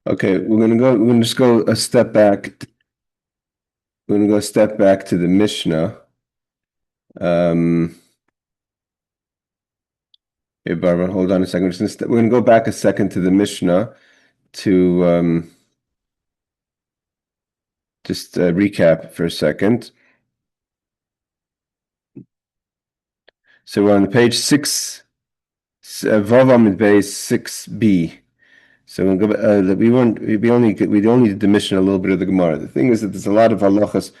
Okay, we're gonna just go a step back. We're gonna go a step back to the Mishnah. Hey, Barbara, hold on a second. We're gonna go back a second to the Mishnah to just recap for a second. So we're on page 6, Vav Amud Beis 6b. So we'll go. We only did the Mishnah, a little bit of the Gemara. The thing is that there's a lot of halachas.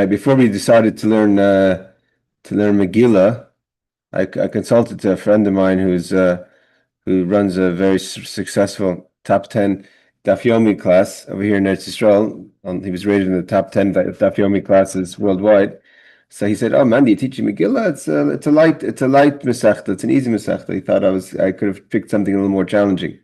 Before we decided to learn Megillah, I consulted a friend of mine who runs a very successful top 10 Daf Yomi class over here in Eretz Yisrael. He was rated in the top 10 Daf Yomi classes worldwide. So he said, "Oh man, do you teach Megillah? It's a light Masechta. It's an easy Masechta." He thought I could have picked something a little more challenging.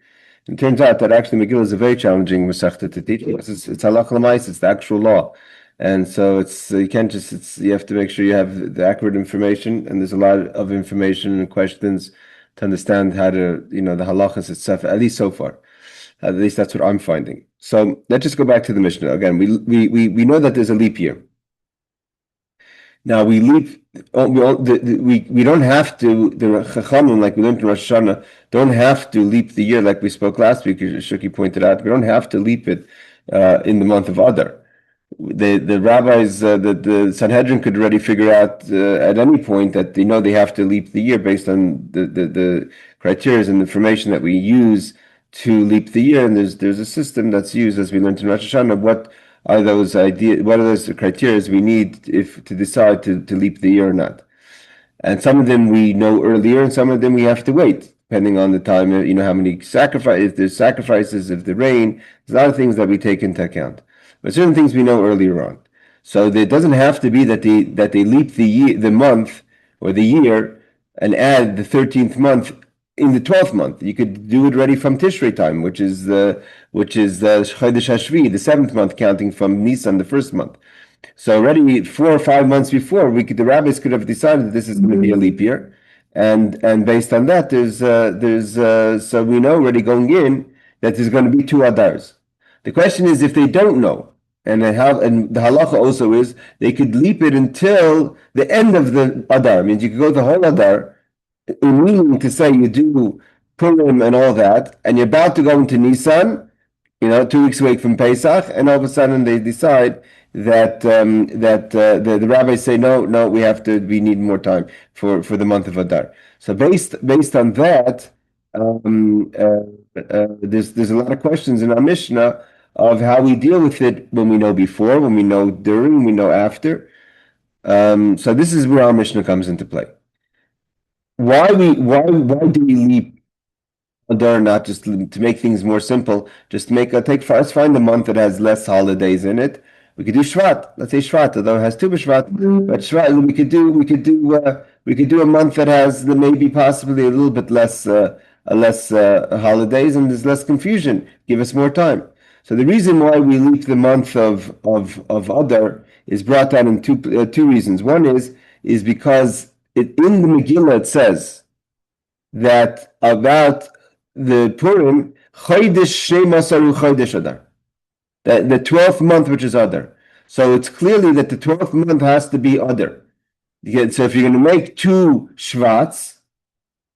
And it turns out that actually Megillah is a very challenging Masechta to teach because it's halacha l'maisa, it's the actual law. And so you can't you have to make sure you have the accurate information, and there's a lot of information and questions to understand how to, the halachas itself, at least so far. At least that's what I'm finding. So let's just go back to the Mishnah. Again, we know that there's a leap year. Now we leap, we don't have to, the Chachamim, like we learned in Rosh Hashanah, don't have to leap the year like we spoke last week, as Shuki pointed out. We don't have to leap it in the month of Adar. The rabbis, the Sanhedrin could already figure out at any point that they have to leap the year based on the criteria and information that we use to leap the year. And there's a system that's used, as we learned in Rosh Hashanah. What are those criteria we need to decide to leap the year or not? And some of them we know earlier, and some of them we have to wait, depending on the time. How many if there's sacrifices, if the rain. There's a lot of things that we take into account. But certain things we know earlier on. So it doesn't have to be that they leap the month or the year and add the 13th month in the 12th month. You could do it already from Tishrei time, which is the Chodesh Hashvi, the 7th month, counting from Nisan, the 1st month. So already 4 or 5 months before, the rabbis could have decided that this is going to be a leap year, and based on that, so we know already going in that there's going to be 2 Adars. The question is if they don't know, and the halacha also is they could leap it until the end of the Adar. It means you could go the whole Adar, meaning to say you do Purim and all that, and you're about to go into Nisan, 2 weeks away from Pesach, and all of a sudden they decide that the rabbis say no, we need more time for the month of Adar. So based on that, there's a lot of questions in our Mishnah of how we deal with it when we know before, when we know during, when we know after. So this is where our Mishnah comes into play. Why do we leap Adar? Not just to make things more simple, just let's find the month that has less holidays in it. We could do Shvat. Let's say Shvat, although it has Tu B'Shvat, but Shvat we could do a month that has maybe possibly a little bit less holidays, and there's less confusion. Give us more time. So the reason why we leap the month of Adar is brought down in two reasons. One is because in the Megillah it says that about the Purim, Chodesh Shemasaru Chodesh Adar, that the 12th month, which is Adar. So it's clearly that the 12th month has to be Adar. So if you're going to make 2 Shvats,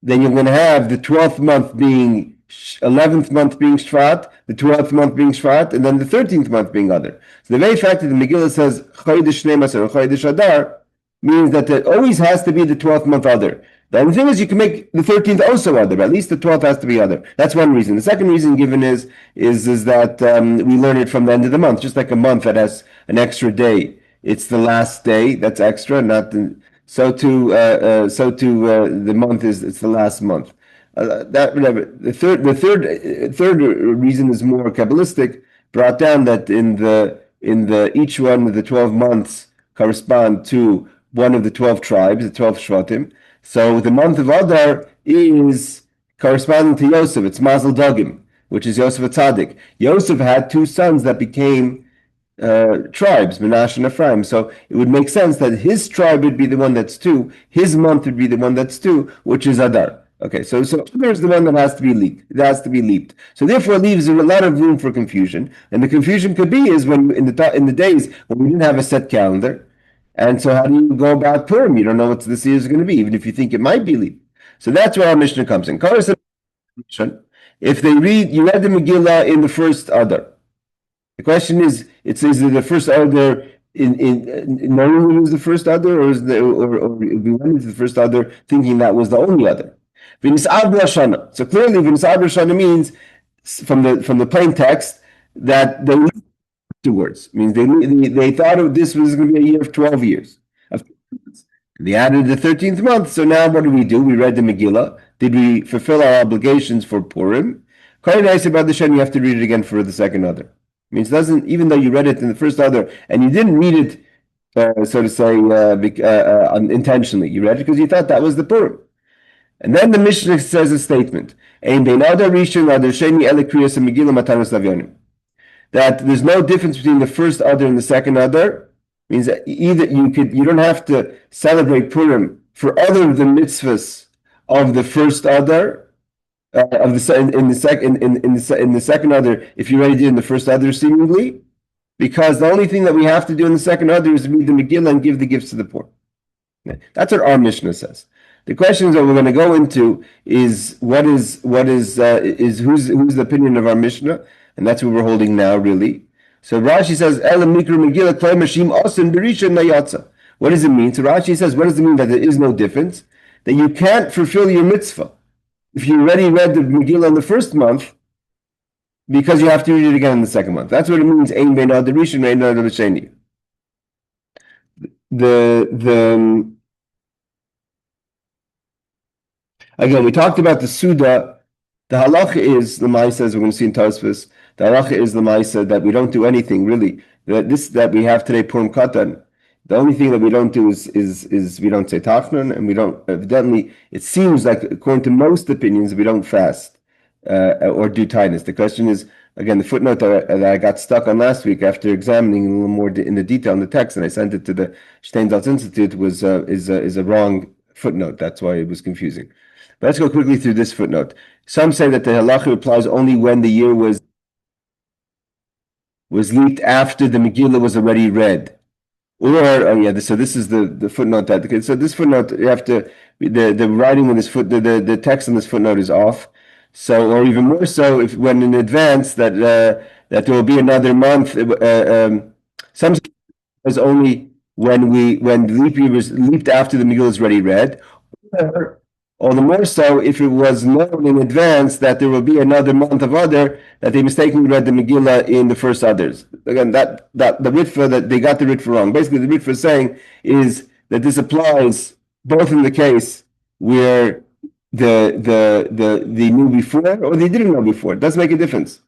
then you're going to have the 12th month being 11th month being Shvat, the 12th month being Shvat, and then the 13th month being Adar. So the very fact that the Megillah says Chodesh Shneimasa or Chodesh Adar means that it always has to be the 12th month Adar. The only thing is you can make the 13th also Adar, but at least the 12th has to be Adar. That's one reason. The second reason given is that we learn it from the end of the month, just like a month that has an extra day. It's the last day that's extra, not the, so too the month it's the last month. The third reason is more Kabbalistic, brought down that in the each one of the 12 months correspond to one of the 12 tribes, the 12 Shvatim. So the month of Adar is corresponding to Yosef. It's Mazel Dagim, which is Yosef Tzaddik. Yosef had 2 sons that became tribes, Menashe and Ephraim. So it would make sense that his tribe would be the one that's 2, his month would be the one that's 2, which is Adar. Okay, so Adar is the one that has to be leaped. It has to be leaped. So therefore, it leaves a lot of room for confusion. And the confusion could be is when in the days when we didn't have a set calendar, and so how do you go about Purim? You don't know what this year is going to be, even if you think it might be leaped. So that's where our Mishnah comes in. If you read the Megillah in the first Adar. The question is, it says that the first Adar knowing it was the first Adar, or we went into the first Adar thinking that was the only Adar. So clearly, Adar means from the plain text that they leaped afterwards. Means they thought this was going to be a year of 12 years. They added the 13th month. So now what do? We read the Megillah. Did we fulfill our obligations for Purim? You have to read it again for the second Adar. Means doesn't, even though you read it in the first Adar and you didn't read it, so to say, intentionally. You read it because you thought that was the Purim. And then the Mishnah says a statement: that there's no difference between the first Adar and the second Adar. Means that either you don't have to celebrate Purim for other than mitzvahs of the first Adar. In the second Adar, if you already did in the first Adar, seemingly, because the only thing that we have to do in the second Adar is read the Megillah and give the gifts to the poor. That's what our Mishnah says. The questions that we're going to go into is who's the opinion of our Mishnah, and that's what we're holding now, really. So Rashi says, what does it mean? So Rashi says, what does it mean that there is no difference? That you can't fulfill your mitzvah if you already read the Megillah in the first month, because you have to read it again in the second month. That's what it means. Ein bein Adar Rishon, ein bein Adar Sheni. Again, we talked about the Suda. The halacha is, the Maisa, as we're going to see in Tosfos, the halacha is the Maisa that we don't do anything really. That we have today, Purim Katan. The only thing that we don't do is we don't say Tafnan, and we don't, evidently, it seems like, according to most opinions, we don't fast or do tightness. The question is, again, the footnote that I got stuck on last week after examining a little more in the detail in the text, and I sent it to the Steinsaltz Institute, is a wrong footnote. That's why it was confusing. But let's go quickly through this footnote. Some say that the halacha applies only when the year was leaped after the Megillah was already read. So this is the footnote so this footnote, you have to, the writing on this the text on this footnote is off. So, or even more so, if when in advance that there will be another month. Some was only when the leap year was leaped after the Megillah is already read, or the more so if it was known in advance that there will be another month of Adar, that they mistakenly read the Megillah in the first Adars. Again, that the Ritva, that they got the Ritva wrong. Basically, the Ritva is saying is that this applies both in the case where they knew before or they didn't know before. It doesn't make a difference.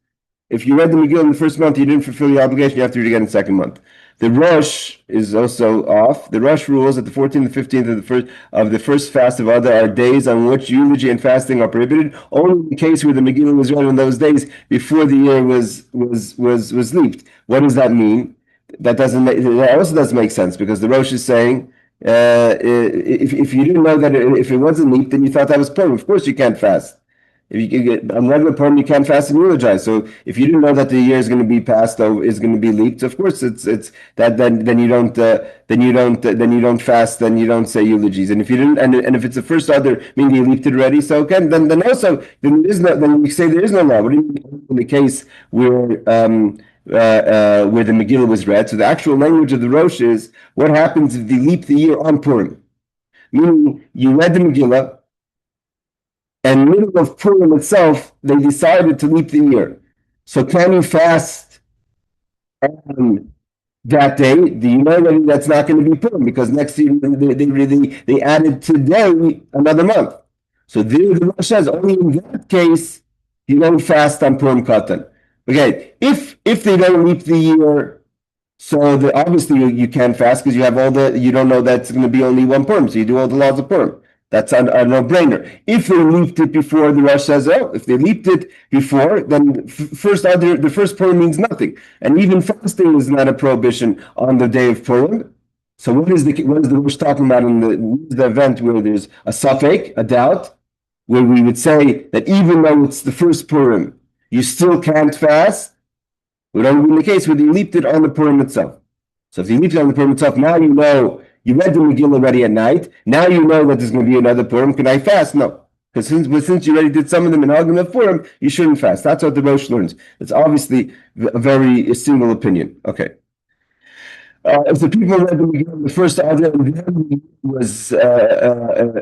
If you read the Megillah in the first month, you didn't fulfill your obligation, you have to read it again in the second month. The Rosh is also off. The Rosh rules that the 14th and 15th of the first fast of Adar are days on which eulogy and fasting are prohibited. Only in the case where the Megillah was read in those days before the year was leaped. What does that mean? That also doesn't make sense, because the Rosh is saying if you didn't know that if it wasn't leaped, then you thought that was Purim. Of course, you can't fast. If you get on regular Purim, you can't fast and eulogize. So if you didn't know that the year is going to be passed or is going to be leaped, of course it's that then you don't fast, then you don't say eulogies. And if you didn't, and if it's the first Adar, meaning you leaped it already, so again then you say there is no law. What do you mean in the case where the Megillah was read? So the actual language of the Rosh is, what happens if they leap the year on Purim? Meaning you read the Megillah, and middle of Purim itself, they decided to leap the year. So can you fast on that day? Do you know that that's not going to be Purim? Because next year they added today another month. So the Rosh says only in that case you don't fast on Purim Katan. Okay, if they don't leap the year, so obviously you can't fast because you don't know that's going to be only one Purim. So you do all the laws of Purim. That's a no-brainer. If they leaped it before, the Rosh says, if they leaped it before, then the first Purim means nothing. And even fasting is not a prohibition on the day of Purim. So what is the Rosh talking about in the event where there's a suffix, a doubt? where we would say that even though it's the first Purim, you still can't fast, would only be the case where you leaped it on the Purim itself. So if you leaped it on the Purim itself, now you know, you read the Megillah already at night, now you know that there's going to be another Purim. Can I fast? No. Because since you already did some of them in argument of Purim, you shouldn't fast. That's what the Rosh learns. It's obviously a very single opinion. Okay. If the people read the Megillah, the first Adar was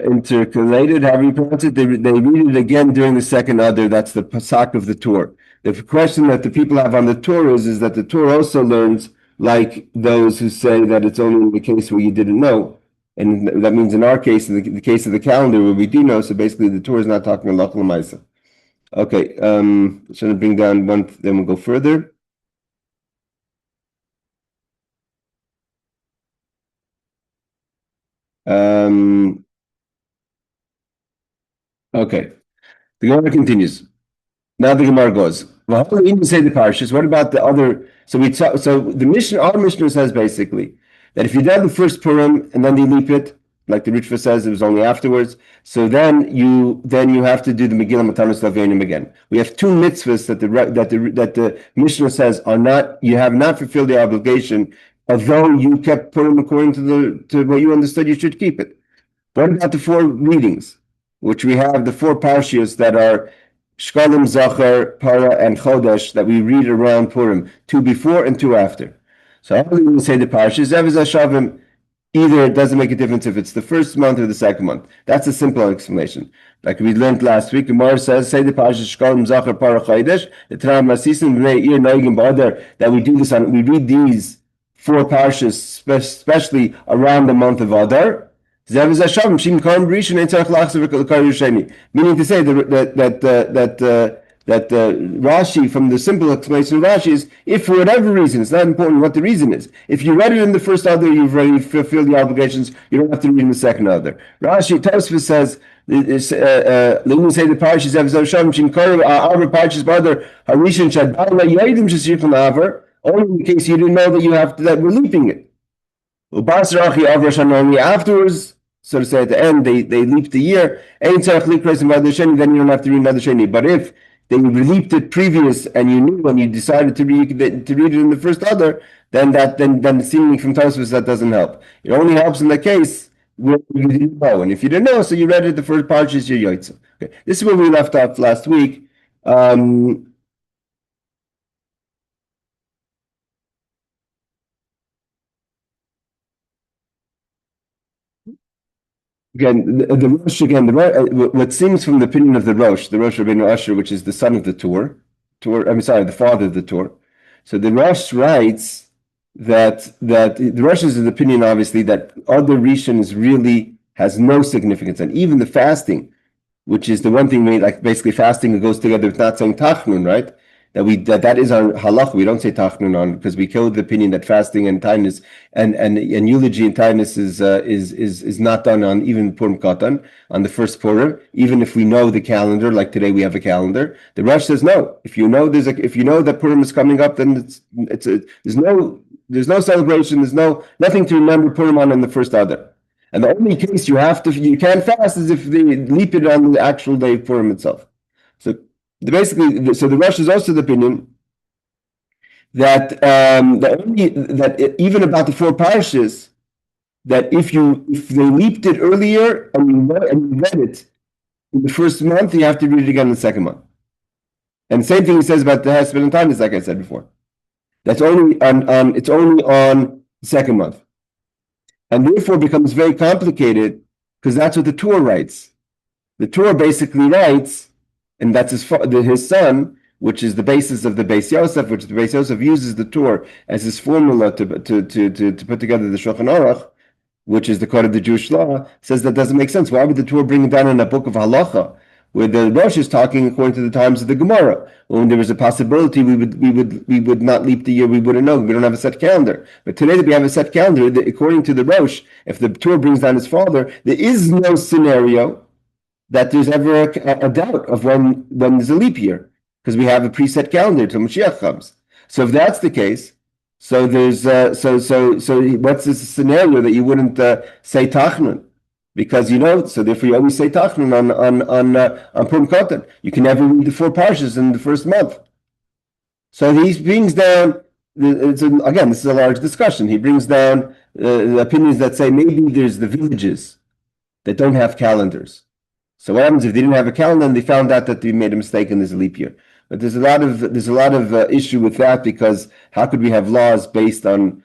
intercalated, however you pronounce it, they read it again during the second Adar. That's the Pesach of the Torah. The question that the people have on the Torah is that the Torah also learns, like those who say that it's only in the case where you didn't know. And that means in our case, in the case of the calendar, where we do know, so basically the Torah is not talking halacha l'maisa. Okay, so to bring down one, then we'll go further. Okay, the Gemara continues. Now the Gemara goes. Well, how do we say the parshas? What about the other? So the Mishnah, our Mishnah says basically that if you did the first Purim and then you leap it, like the Ritva says, it was only afterwards. So then you have to do the Megillah Matanos Lavyonim again. We have two mitzvahs that the Mishnah says are not, you have not fulfilled the obligation, although you kept Purim according to what you understood you should keep it. What about the four readings, which we have the four parshias that are Shkalim, Zachar, Para, and Chodesh that we read around Purim, two before and two after. So how do we say the parshas? Either it doesn't make a difference if it's the first month or the second month. That's a simple explanation. Like we learned last week, Gemara says, say the parshas Shkalim, Zachar, Para, Chodesh, the Tanam Masisim, Bnei Ir, Noigim, Adar, that we do this on, we read these four parshas, especially around the month of Adar. Meaning to say that Rashi, from the simple explanation of Rashi, is if for whatever reason, it's not important what the reason is. If you read it in the first Adar, you've already fulfilled the obligations. You don't have to read in the second Adar. Rashi Tosfos says, "Let me say the parashas Zevzasham Shinkar Arba parashas Badar Harishan Shadala Yadim Shasirchan Avar." Only in case you didn't know that we're leaping it. Afterwards, so to say at the end, they leaped the year. Then you don't have to read another sheni. But if they leaped it previous and you knew when you decided to read it in the first Adar, then seemingly from Tosfos that doesn't help. It only helps in the case where you didn't know. And if you didn't know, so you read it the first parshas, your yotzah. Okay, this is where we left off last week. Again, the Rosh, what seems from the opinion of the Rosh Rabbeinu Asher, which is the son of the the father of the Torah. So the Rosh writes that the Rosh is the opinion, obviously, that other Rishons really has no significance, and even the fasting, which is the one thing like basically fasting that goes together with not saying Tachnun, right? That is our halacha. We don't say tachnun on because we killed the opinion that fasting and kindness and eulogy and kindness is not done on even Purim Katan on the first Purim, even if we know the calendar. Like today we have a calendar. The Rosh says no. If you know that Purim is coming up, then there's no celebration. There's nothing to remember Purim on in the first Adar. And the only case you can't fast is if they leap it on the actual day of Purim itself. So the Rosh is also the opinion that even about the four parshas, that if they leaped it earlier and you read it in the first month, you have to read it again in the second month. And the same thing he says about the husband and kindness, like I said before. That's only it's only on the second month, and therefore becomes very complicated because that's what the Torah writes. The Torah basically writes. And that's his son, which is the basis of the Beis Yosef, which the Beis Yosef uses the Torah as his formula to put together the Shulchan Aruch, which is the code of the Jewish law, says that doesn't make sense. Why would the Torah bring it down in a book of halacha, where the Rosh is talking according to the times of the Gemara? When there was a possibility we would not leap the year, we wouldn't know. We don't have a set calendar. But today that we have a set calendar, according to the Rosh, if the Torah brings down his father, there is no scenario that there's ever a doubt of when there's a leap year, because we have a preset calendar till Mashiach comes. So if that's the case, so there's so what's this scenario that you wouldn't say Tachnun? Because so therefore you always say Tachnun on Purim Kotan. You can never read the 4 parshas in the first month. So he brings down. Again, this is a large discussion. He brings down the opinions that say maybe there's the villages that don't have calendars. So what happens if they didn't have a calendar and they found out that they made a mistake and there's a leap year? But there's a lot of issue with that, because how could we have laws based on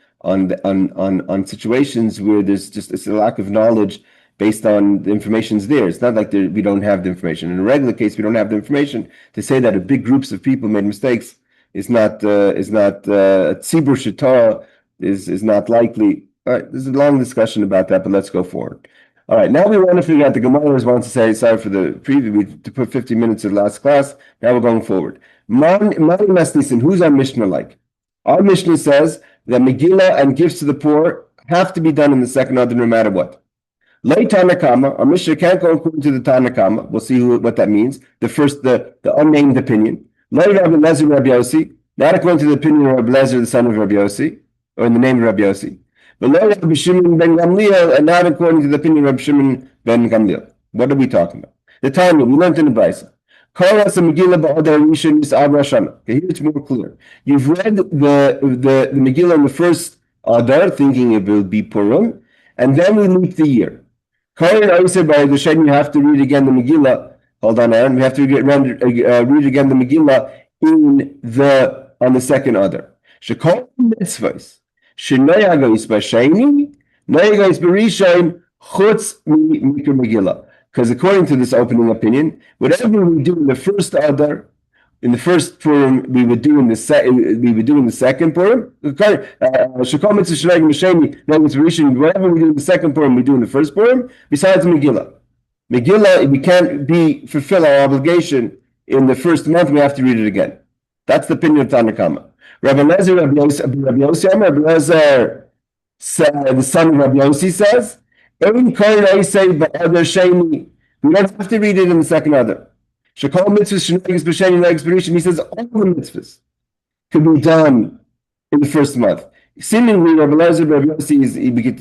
situations where it's a lack of knowledge based on the information's there? It's not like we don't have the information. In a regular case, we don't have the information. To say that big groups of people made mistakes is not tzibur shita is not likely. All right, there's a long discussion about that, but let's go forward. All right, now we want to figure out, the Gemara wants to say, sorry for the preview, to put 50 minutes of the last class. Now we're going forward. Who's our Mishnah like? Our Mishnah says that Megillah and gifts to the poor have to be done in the second Adar no matter what. Lay Tanakama, our Mishnah can't go according to the Tanakama. We'll see what that means. The unnamed opinion. Lay Rabbi Lezer Rabbi Yossi, not according to the opinion of Rabbi Lezer, the son of Rabbi Yossi, or in the name of Rabbi Yossi. But Rabbi Shimon ben Gamliel, and not according to the opinion of Rabbi Shimon ben Gamliel. What are we talking about? The Talmud, we learned in the Brisa. Okay, here it's more clear. You've read the Megillah in the first Adar, thinking it will be Purim, and then we leap the year. You have to read again the Megillah. Hold on, Aaron. We have to read again the Megillah on the second Adar. Shekol mitzvahs. Because according to this opening opinion, whatever we do in the first Adar, in the first Purim, we would do in the second Purim. Whatever we do in the second Purim, we do in the first Purim. Besides Megillah, we can't fulfill our obligation in the first month. We have to read it again. That's the opinion of Tanakama. Rabbi Lezer, Rabbi Lezer, the son of Rabbi Yossi says, we don't have to read it in the second Adar. He says all the mitzvahs could be done in the first month. Seemingly, Rabbi Lezer, Rabbi Yossi,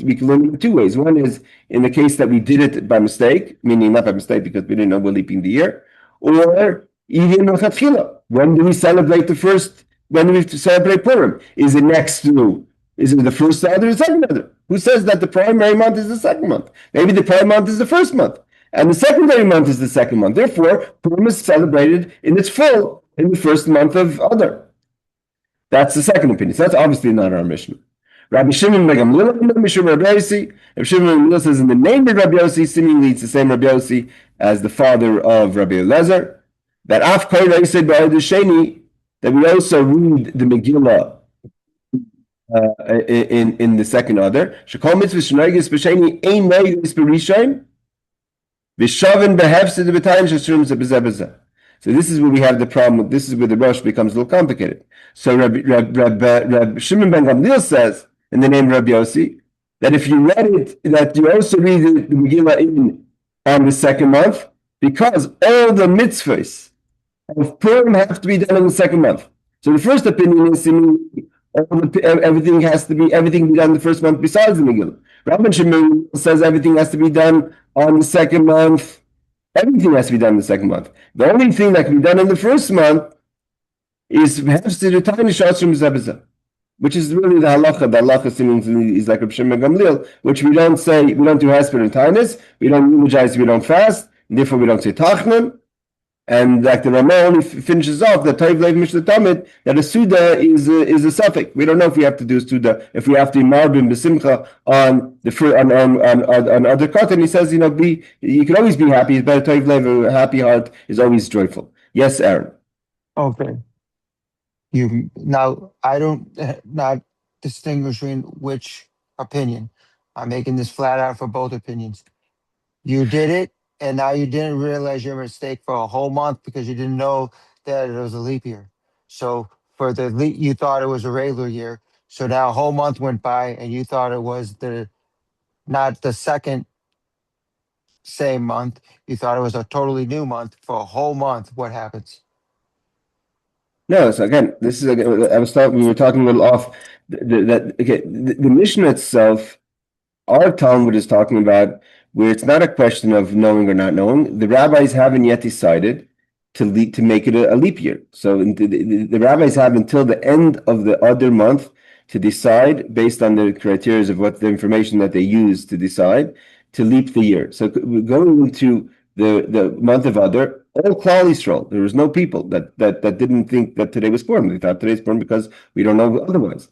we can learn in 2 ways. One is in the case that we did it by mistake, meaning not by mistake because we didn't know we're leaping the year, or even when do we celebrate the first? When do we celebrate Purim? Is it the first Adar or the second Adar? Who says that the primary month is the second month? Maybe the primary month is the first month, and the secondary month is the second month. Therefore, Purim is celebrated in its full in the first month of Adar. That's the second opinion. So that's obviously not our Mishnah. Rabbi Shimon ben Gamliel, Rabbi Shimon ben Yossi. Rabbi Shimon ben Gamliel says in the name of Rabbi Yossi, seemingly it's the same Rabbi Yossi as the father of Rabbi Eliezer. That Af Kol Yosei B'Adar Sheni, that we also read the Megillah in the second Adar. Shekol mitzvah shenagis b'sheni ein nagis b'rishon v'shaven behefsid b'tayim sheshurim zebezeh bezeh. So this is where we have the problem. This is where the Rosh becomes a little complicated. So Rabbi Shimon ben Gamliel says in the name of Rabbi Yossi that if you read it, that you also read the Megillah on the second month, because all the mitzvahs of Purim have to be done in the second month. So the first opinion is everything be done in the first month besides the Megillah. Rabbi Shimon says everything has to be done on the second month. Everything has to be done in the second month. The only thing that can be done in the first month is which is really the halacha. The halacha seemingly is like Rabbi Shimon Gamliel, which we don't do hesper and tainus, we don't eulogize, we don't fast, and therefore we don't say tachnan. And like the Ramah only finishes off the Toiv Lev Mishnah Tamid that a Suda is a suffix. We don't know if we have to do a Suda, if we have to marbim b'simcha on other cut. And he says, you can always be happy. It's better Toiv Lev, a happy heart is always joyful. Yes, Aaron. Okay. I don't not distinguishing which opinion. I'm making this flat out for both opinions. You did it. And now you didn't realize your mistake for a whole month because you didn't know that it was a leap year. So you thought it was a regular year. So now a whole month went by and you thought it was not the second same month. You thought it was a totally new month for a whole month. What happens? No, so again, this is we were talking a little off the Mishnah itself. Our Talmud is talking about where it's not a question of knowing or not knowing. The rabbis haven't yet decided to make it a leap year. So the rabbis have until the end of the other month to decide, based on the criteria of what the information that they use to decide, to leap the year. So going into the month of Adar, all Klal Yisrael, there was no people that didn't think that today was Purim. They thought today's Purim because we don't know otherwise.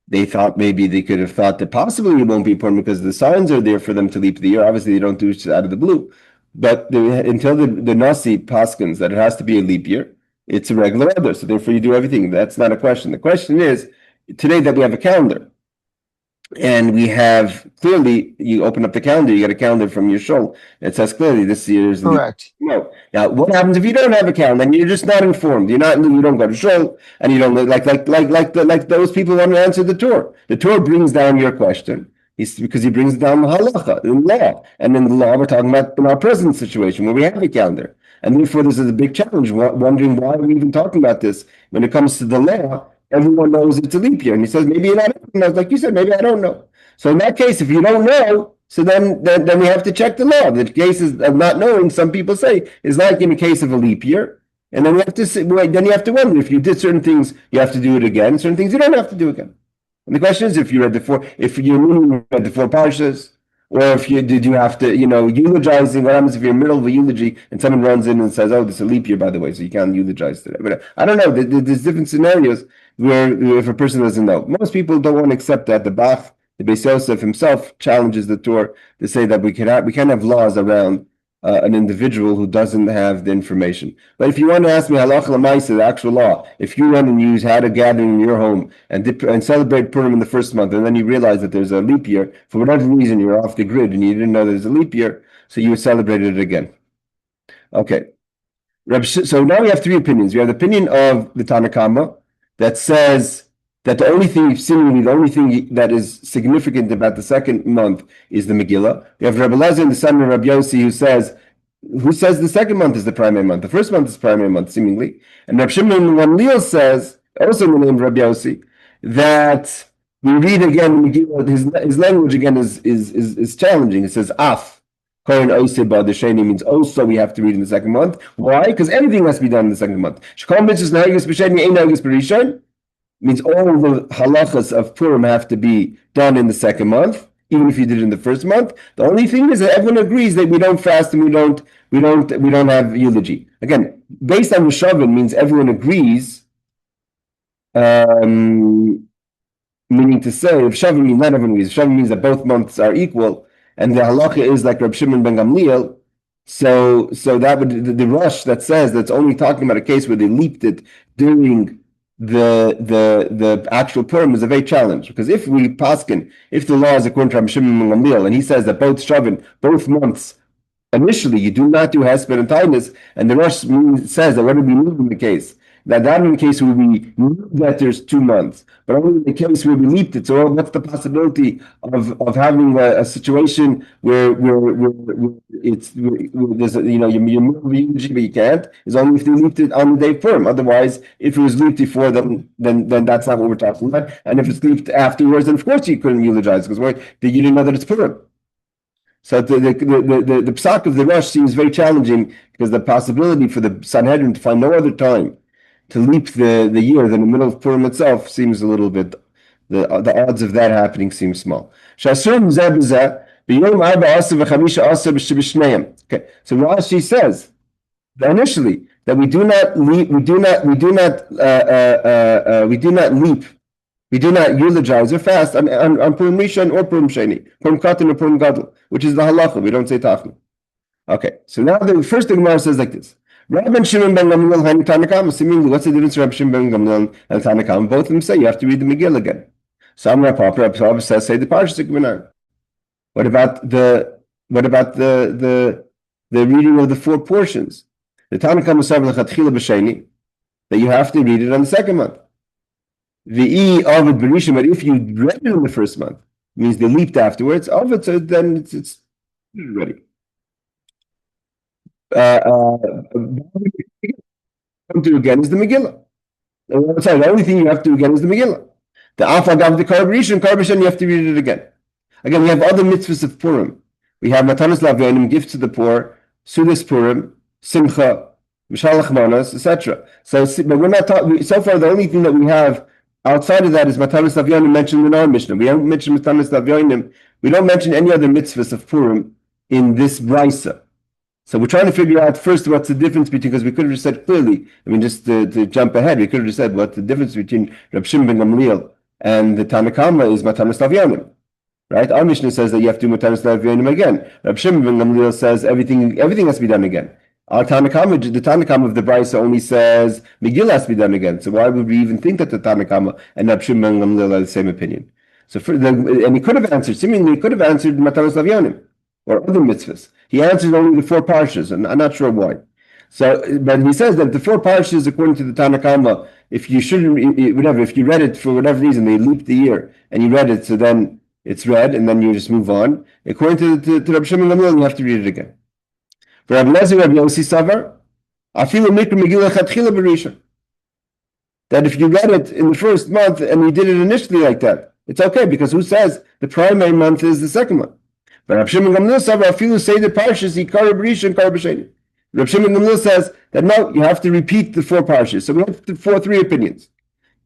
They thought maybe they could have thought that possibly it won't be Purim because the signs are there for them to leap the year. Obviously, they don't do it out of the blue. But until the Nasi paskins that it has to be a leap year, it's a regular Adar. So therefore, you do everything. That's not a question. The question is, today that we have a calendar, and we have clearly, you open up the calendar, you get a calendar from your shul. It says clearly this year is Correct. no. Now, what happens if you don't have a calendar and you're just not informed? You don't go to shul, and you don't like those people want to answer the Torah. The Torah brings down your question. Because he brings down the halacha, the law, and in the law we're talking about in our present situation where we have a calendar, and therefore this is a big challenge. Wondering why we're even talking about this when it comes to the law. Everyone knows it's a leap year, and he says maybe you're not know. Like you said, maybe I don't know. So in that case, if you don't know, so then we have to check the law. The cases of not knowing, some people say, is like in the case of a leap year, and then we have to then you have to wonder if you did certain things, you have to do it again. Certain things you don't have to do again. And the question is, if you read the four parshas, or if did you have to, eulogizing? What happens if you're in the middle of a eulogy and someone runs in and says, "Oh, this is a leap year, by the way, so you can't eulogize today." But I don't know. There's different scenarios where if a person doesn't know, most people don't want to accept that. The Beis Yosef himself challenges the Torah to say that we can't have laws around an individual who doesn't have the information. But if you want to ask me halacha l'maisa, the actual law, if you run and you had a gathering in your home and celebrate Purim in the first month, and then you realize that there's a leap year, for whatever reason you're off the grid and you didn't know there's a leap year, so you celebrated it again. Okay. So now we have three opinions. We have the opinion of the Tanna Kama that says that the only thing that is significant about the second month is the Megillah. We have Rabbi Lezer, the son of Rabbi Yossi, who says the second month is the primary month. The first month is primary month, seemingly. And Rabbi Shimon Gamliel says, also in the name of Rabbi Yossi, that we read again Megillah. His language again is challenging. It says af. Kohen Oiseh Ba'adasheni means also we have to read in the second month. Why? Because everything has to be done in the second month. Shekol mitzvahs nahigus b'sheni ein nahigus b'rishon means all the halachas of Purim have to be done in the second month, even if you did it in the first month. The only thing is that everyone agrees that we don't fast and we don't have eulogy. Again, based on Rishavin means everyone agrees. Meaning to say, if Shavin means not everyone agrees, Shavin means that both months are equal, and the halacha is like Reb Shimon ben Gamliel. So that would the rush that says that's only talking about a case where they leaped it during the actual Purim is a very challenge, because if we paskin, if the law is according to Reb Shimon ben Gamliel, and he says that both months initially you do not do hesped and tainus, and the rush says that when we move in the case, that in the case where we knew that there's 2 months, but only in the case where we leaped it. So what's the possibility of having a situation where there's you move the eulogy but you can't, is only if they leaped it on the day of Purim. Otherwise, if it was leaped before, then that's not what we're talking about. And if it's leaped afterwards, then of course you couldn't eulogize because you didn't know that it's Purim. So the psak of the Rosh seems very challenging, because the possibility for the Sanhedrin to find no other time to leap the year than the middle of Purim itself seems a little bit, the odds of that happening seem small. Okay, so Rashi says that initially that we do not eulogize or fast on Purim Rishon or Purim Sheni, Purim Katan or Purim Gadol, which is the halacha. We don't say tachna. Okay, so now the first thing Gemara says like this. Rabbi Shimon ben Gamliel and Tanna Kama. Seemingly, what's the difference between Rabbi Shimon ben Gamliel and Tanna Kama? Both of them say you have to read the Megillah again. So Amar Papa, Rabbi Papa says, say the Parshas Gemara. What about the reading of the 4 portions? The Tanna Kama says lechatchila b'sheni that you have to read it on the second month. The Ovid Berishim, but if you read it in the first month, means they leaped afterwards. Ovid, so then it's ready. Come to again is the Megillah. Sorry, the only thing you have to do again is the Megillah. The Alpha Gav the Karb Rishon, you have to read it again. Again, we have other mitzvahs of Purim We have Matanas Lavyonim, gifts to the poor, Sudas Purim, Simcha, Mishalach Manas, etc. So, but we're not talking. So far, the only thing that we have outside of that is Matanas Lavyonim mentioned in our Mishnah. We haven't mentioned Matanas Lavyonim. We don't mention any other mitzvahs of Purim in this brisa. So we're trying to figure out first what's the difference between, because we could have just said clearly, just to jump ahead, we could have just said what the difference between Reb Shimon ben Gamliel and the Tanna Kama is Matanas Lavyonim. Right? Our Mishnah says that you have to do Matanas Lavyonim again. Reb Shimon ben Gamliel says everything has to be done again. Our Tanna Kama, the Tanna Kama of the brisa only says Megillah has to be done again. So why would we even think that the Tanna Kama and Reb Shimon ben Gamliel are the same opinion? So and he could have answered, seemingly he could have answered Matanas Lavyonim or other mitzvahs. He answered only the 4 parshas, and I'm not sure why. So, but he says that the 4 parshas, according to the Tanna Kama, if you read it for whatever reason, they leaped the year, and you read it, so then it's read, and then you just move on. According to Rabbi Shimon Gamliel, you have to read it again. For Rabbi Lezer, Rabbi Yossi Savar, afilu mikra Megillah chatchila b'rishon. That if you read it in the first month and you did it initially like that, it's okay, because who says the primary month is the second month? But Rabbi Shimon Gamliel Savar, afilu say the parshas ikar b'rishon, ikar b'sheni. Rabbi Shimon Gamliel says that no, you have to repeat the 4 parshas. So we have 3 opinions.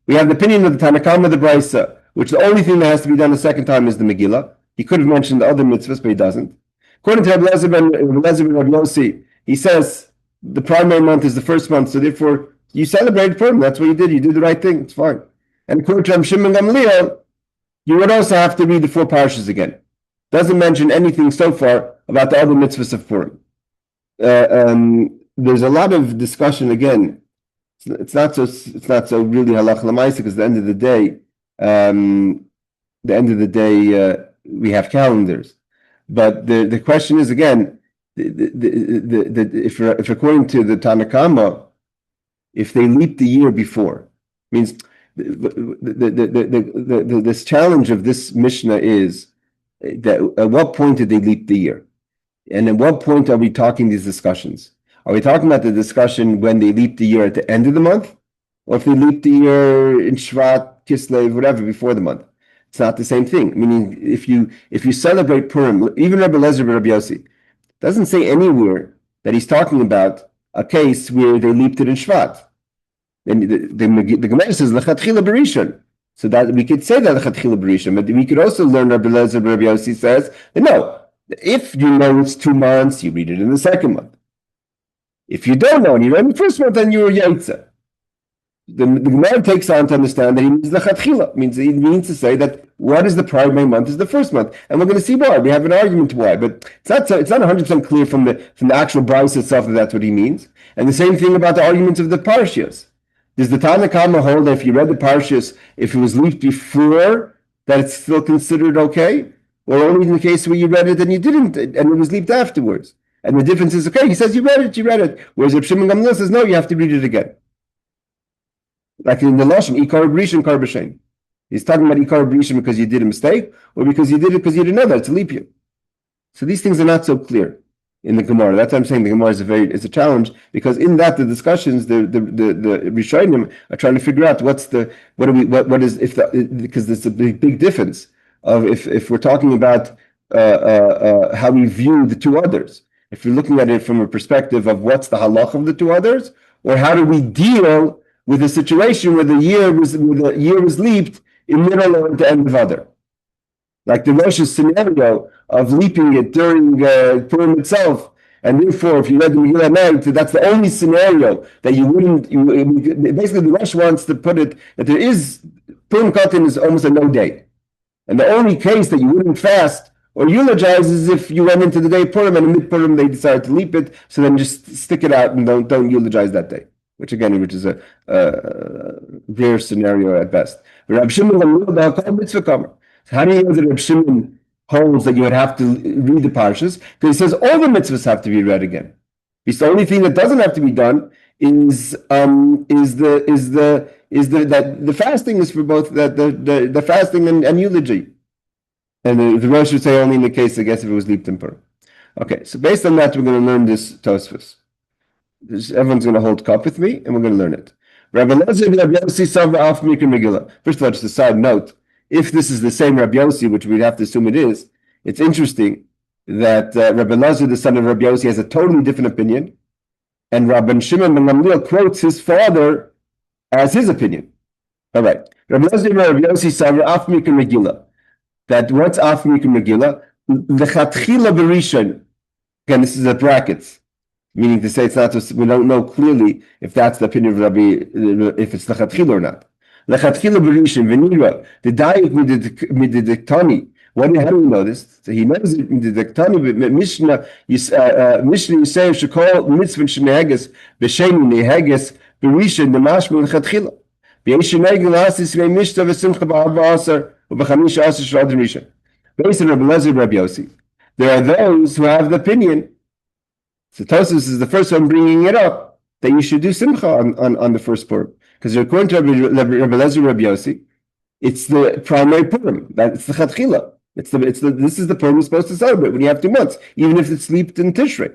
We have the opinion of the Tanna Kama, the brisa, which the only thing that has to be done the second time is the Megillah. He could have mentioned the other mitzvahs, but he doesn't. According to Rabbi Lezer ben Rabbi Yossi, he says the primary month is the first month, so therefore you celebrated Purim. That's what you did. You did the right thing. It's fine. And according to Rabbi Shimon Gamliel, you would also have to read the 4 parshas again. Doesn't mention anything so far about the other mitzvahs of Purim. There's a lot of discussion again. It's not so really halacha l'maisa, because at the end of the day, we have calendars. But the question is again, if according to the Tanna Kama, if they leap the year before, means this challenge of this Mishnah is that at what point did they leap the year? And at what point are we talking these discussions? Are we talking about the discussion when they leap the year at the end of the month? Or if they leap the year in Shvat, Kislev, whatever, before the month? It's not the same thing. Meaning, if you celebrate Purim, even Rabbi Lezer Rabbi Yossi doesn't say anywhere that he's talking about a case where they leaped it in Shvat. Then the Gemara says, L'chatchila b'rishon. So that we could say that L'chatchila b'rishon, but we could also learn Rabbi Lezer Rabbi Yossi says, no, if you know it's 2 months, you read it in the second month. If you don't know and you read in the first month, then you're Yaitza. The Gemara takes on to understand that he means L'chatchila. It means to say that what is the primary month is the first month. And we're going to see why. We have an argument why, but it's not 100% clear from the actual brisa itself that that's what he means. And the same thing about the arguments of the parshas. Does the Tanna Kama hold that if you read the parshas, if it was leaped before, that it's still considered okay? Or only in the case where you read it and you didn't, and it was leaped afterwards? And the difference is, okay, he says you read it. Whereas Reb Shimon Gamliel says, no, you have to read it again. Like in the Lashon, Ikar B'rishon, Ikar B'shein. He's talking about Ikar B'rishon because you did a mistake, or because you did it because you didn't know that it's a leap year. So these things are not so clear in the Gemara. That's why I'm saying the Gemara is a challenge, because in that the discussions, the Rishonim are trying to figure out because there's a big difference of if we're talking about how we view the 2 others. If you're looking at it from a perspective of what's the halacha of the 2 others, or how do we deal with a situation where the year was leaped in middle or at the end of Adar. Like the Rosh's scenario of leaping it during Purim itself, and therefore, if you read the Megillah night, that's the only scenario that you wouldn't. Basically, the Rosh wants to put it that there is Purim Katan is almost a no day, and the only case that you wouldn't fast or eulogize is if you went into the day of Purim and in mid Purim they decided to leap it, so then just stick it out and don't eulogize that day. Which is a rare scenario at best. Reb Shimon, how do you know that Reb Shimon holds that you would have to read the parshas? Because he says all the mitzvahs have to be read again. It's the only thing that doesn't have to be done is the fasting is for both the fasting and eulogy. And the Rosh would say only in the case, I guess, if it was leaped in Purim. Okay, so based on that, we're going to learn this Tosfos. Everyone's going to hold cup with me, and we're going to learn it. First of all, just a side note: if this is the same Rabbi Yossi, which we'd have to assume it is, it's interesting that Rabbi Elazar, the son of Rabbi Yossi, has a totally different opinion, and Rabbi Shimon ben Gamliel quotes his father as his opinion. All right. Rabbi Elazar ben Rabbi Yossi said, "Af mikra Megillah." That what's af mikra Megillah? Lechatchila berishon. Again, this is the brackets, meaning to say it's not. We don't know clearly if that's the opinion of Rabbi, if it's lechatchila or not. Lechatchila berishon v'nira the dayik mididiktani. How do we know this? So he knows it in the Diktani, Mishnah Yisrael Shekol Mitzvah Sheneheges B'Sheni Neheges B'Rishon Nemashma L'Chatchila B'Yeshin Negel Asis V'Mishta V'Simcha B'Arba Aser U'B'Chamish Aser Sh'Ad Rishon. Based on Rabbi Elazar Rabbi Yossi, there are those who have the opinion. So Tosfos is the first one bringing it up that you should do Simcha on the first Purim, because according to Rabbi Elazar Rabbi Yossi, it's the primary Purim. It's the Chatchila. This is the Purim we're supposed to celebrate when you have 2 months, even if it's slept in Tishrei.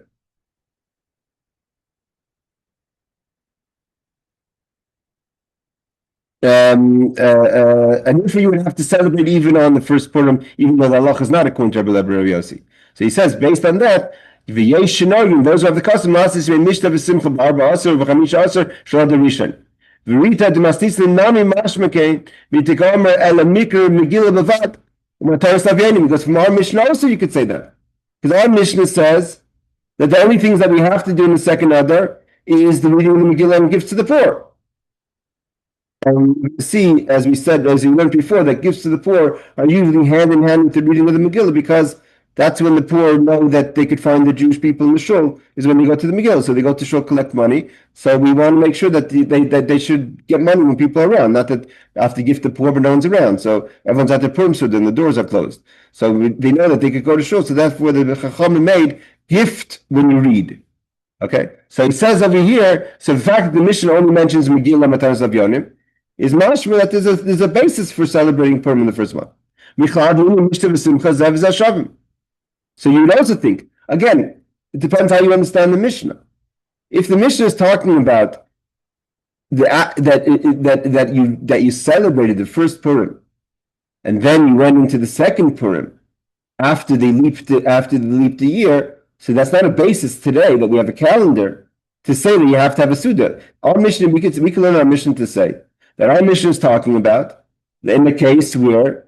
And if you would have to celebrate even on the first Purim, even though the halacha is not according to Rabbi Yossi. So he says, based on that, those who have the custom, because from our Mishnah also you could say that. Because our Mishnah says that the only things that we have to do in the second Adar is the reading of the Megillah and gifts to the poor. And we see, as we learned before, that gifts to the poor are usually hand in hand with the reading of the Megillah, because that's when the poor know that they could find the Jewish people in the shul, is when they go to the Megillah. So they go to shul, collect money. So we want to make sure that they should get money when people are around, not that I have to gift the poor but no one's around. So everyone's at their Purim Suda and the doors are closed. So they know that they could go to shul. So that's where the Chacham made gift when you read. Okay? So he says over here, so the fact that the Mishnah only mentions Megillah Matanos Avyonim is mashma that there's a basis for celebrating Purim in the first month. So you would also think, again, it depends how you understand the Mishnah. If the Mishnah is talking about that you celebrated the first Purim, and then you went into the second Purim after they leaped the year, so that's not a basis today that we have a calendar to say that you have to have a Suda. Our Mishnah, we can learn our Mishnah to say that our Mishnah is talking about in the case where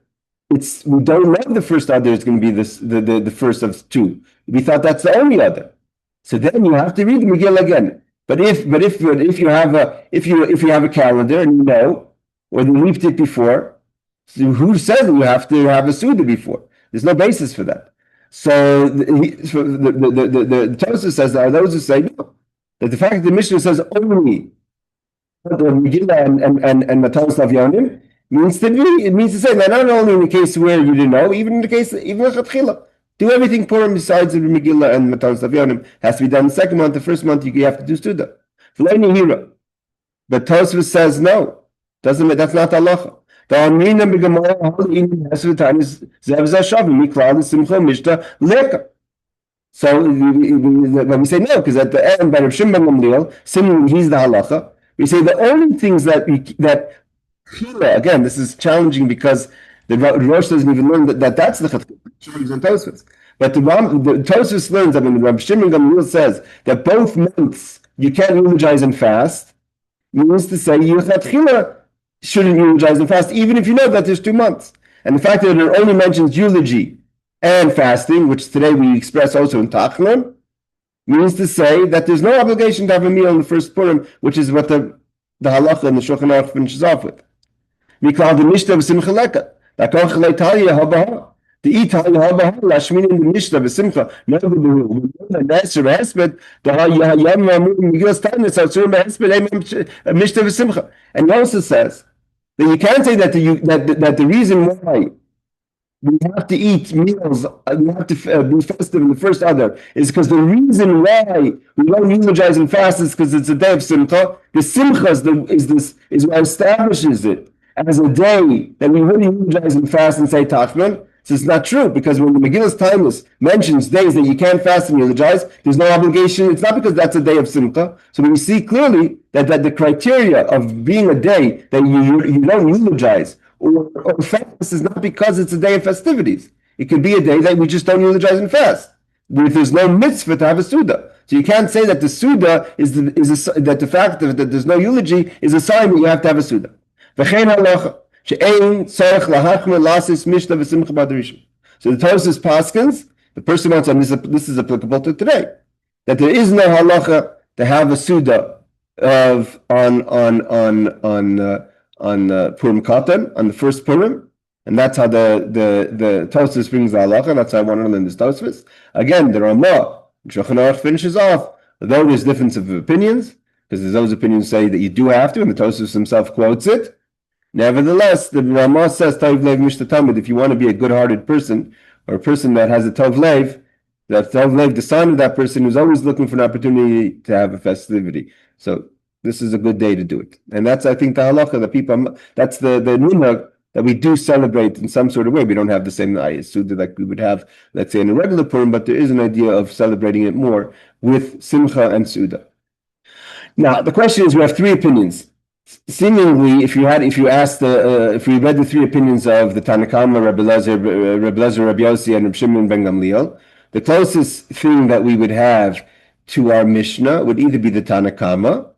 we don't know the first Adar is going to be the first of 2. We thought that's the only Adar. So then you have to read the Megillah again. But if you have a calendar and you know, or they leaped it before, so who says that you have to have a Suda before? There's no basis for that. So the Tosfos says there are those who say no, that the fact that the Mishnah says only the Megillah and Matanos Avyonim means to say that not only in the case where you didn't know, even in the case even Chatchila, do everything Purim besides the Megillah and Matanos Avyonim has to be done the second month. The first month you have to do Suda. But Tosfos says no, that's not the halacha. So when we say no, because at the end by Rav Shimon ben Gamliel, similarly he's the halacha. We say the only things that again, this is challenging because the Rosh doesn't even learn that's the Tosfos. But the Tosfos learns that when Rav Shimon ben Gamliel says that both months you can't eulogize and fast, means to say you shouldn't eulogize and fast, even if you know that there's 2 months. And the fact that it only mentions eulogy and fasting, which today we express also in Tachnun, means to say that there's no obligation to have a meal in the first Purim, which is what the halacha and the Shulchan Aruch finishes off with. We call the Mishnah v'simcha leka. The Ital Habaha Lashmin in the Mishnah v'simcha. Never the rule. The Nesher Hesped. The Hayam Megillah Stanis Asur Hesped Mishnah v'simcha. And he also says that you can't say that the reason why we have to eat meals, we have to be festive in the first Adar is because the reason why we don't eulogize and fast is because it's a day of Simcha. The Simcha is what establishes it as a day that we really eulogize and fast and say Tachman. So it's not true, because when the Megillah's timeless mentions days that you can't fast and eulogize, there's no obligation. It's not because that's a day of Simcha. So we see clearly that the criteria of being a day that you don't eulogize or fast is not because it's a day of festivities. It could be a day that we just don't eulogize and fast. there's no mitzvah to have a Suda. So you can't say that the Suda that the fact that there's no eulogy is a sign that you have to have a Suda. V'chein halacha she'ein tzarech lahachmer lasis mishta v'simcha b'adarishim. So the Tosfos paskins, the person wants, and this is applicable to today, that there is no halacha to have a Suda of on Purim Katan, on the first Purim, and that's how the Tosfos brings the halacha. That's how I want to learn this Tosfos. Again, the Ramah, Shulchan Aruch finishes off, though there's difference of opinions, because those opinions say that you do have to, and the Tosfos himself quotes it. Nevertheless, the Ramah says, Tov Lev Mishta Talmud, if you want to be a good-hearted person, or a person that has a Tov Lev, that Tov Lev, the sign of that person who's always looking for an opportunity to have a festivity. So this is a good day to do it. And that's, I think, the halacha, the people, that's the minhag that we do celebrate in some sort of way. We don't have the same Suda like we would have, let's say, in a regular Purim, but there is an idea of celebrating it more with Simcha and Suda. Now, the question is, we have three opinions. Seemingly, if we read the three opinions of the Tanakama, Rabbi Lezer, Rabbi Yossi, and Rabbi Shimon ben Gamliel, the closest thing that we would have to our Mishnah would either be the Tanakama,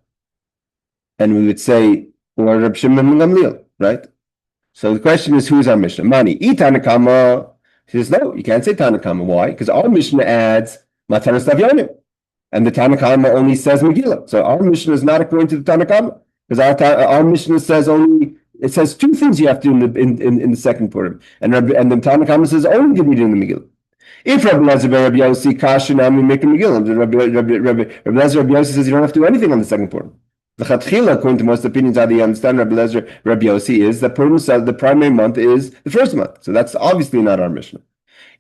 and we would say, or Rabbi Shimon ben Gamliel, right? So the question is, who's our Mishnah? Mani, Tanakama. He says, no, you can't say Tanakama. Why? Because our Mishnah adds Matanas Tavyonim, and the Tanakama only says Megillah. So our Mishnah is not according to the Tanakama. Because our Mishnah says two things you have to do in the second Purim, and the Tanakama says only to read in the Megillah. If Rabbi Lezer Rabbi Yossi Kasha now we make a Megillah, Rabbi Lezer Rabbi Yossi says you don't have to do anything on the second Purim. The Chatchila, according to most opinions, how they understand Rabbi Lezer Rabbi Yossi is that Purim says the primary month is the first month, so that's obviously not our Mishnah.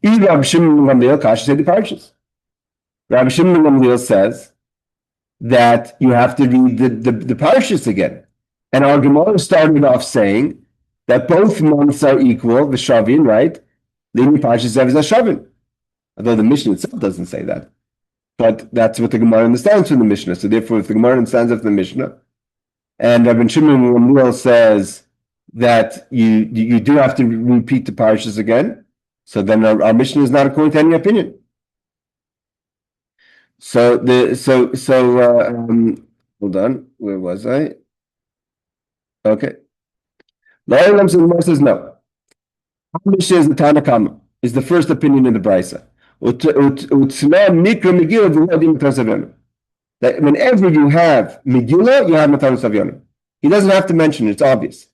If Rabbi Shimon ben Gamliel Kasha say the parshas. Rabbi Shimon ben Gamliel says that you have to read the parshas again. And our Gemara started off saying that both months are equal, the Shavin, right? Lini parshas is a Shavin. Although the Mishnah itself doesn't say that. But that's what the Gemara understands from the Mishnah. So therefore, if the Gemara understands it from the Mishnah, and Rabbi Shimon ben Gamliel says that you do have to repeat the parshas again, so then our Mishnah is not according to any opinion. So hold on, where was I? Okay. La'olam says no. Mishnah is the Tanakama, is the first opinion in the Brisa. That whenever you have Megillah, you have Matanos Tavyonim. He doesn't have to mention it, it's obvious.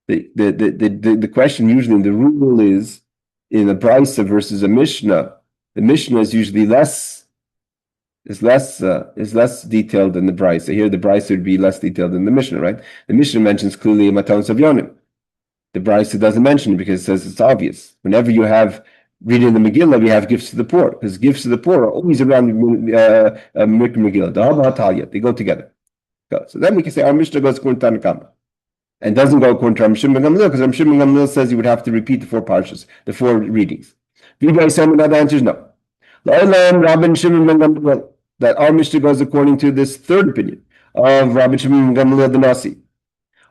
The question usually, the rule is in a Brisa versus a Mishnah, the Mishnah is usually less detailed than the Brisa. Here, the Brisa would be less detailed than the Mishnah, right? The Mishnah mentions clearly Matanos Tavyonim. The Brisa doesn't mention it because it says it's obvious. Whenever you have reading the Megillah, we have gifts to the poor, because gifts to the poor are always around Megillah. They go together. So then we can say our Mishnah goes according to Tanakama, and doesn't go according to Rabbi Shimon ben Gamliel, because Rabbi Shimon ben Gamliel says you would have to repeat the four parshas, the four readings. V'ibay Simon, that answers no. Rabbi Shimon ben Gamliel, that our Mishnah goes according to this third opinion of Rabbi Shimon ben Gamliel the Nasi.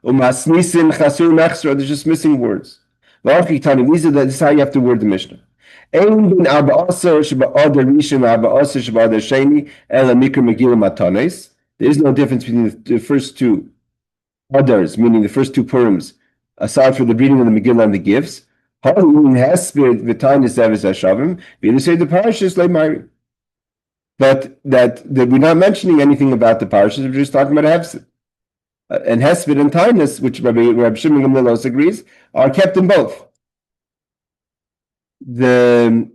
They're just missing words. This is how you have to word the Mishnah. There is no difference between the first two Adars, meaning the first two Purims, aside from the reading of the Megillah and the gifts. But that we're not mentioning anything about the parashas, we're just talking about Hefsid. And Hesped and Tainus, which Rabbi Shimon Gamliel also agrees, are kept in both. The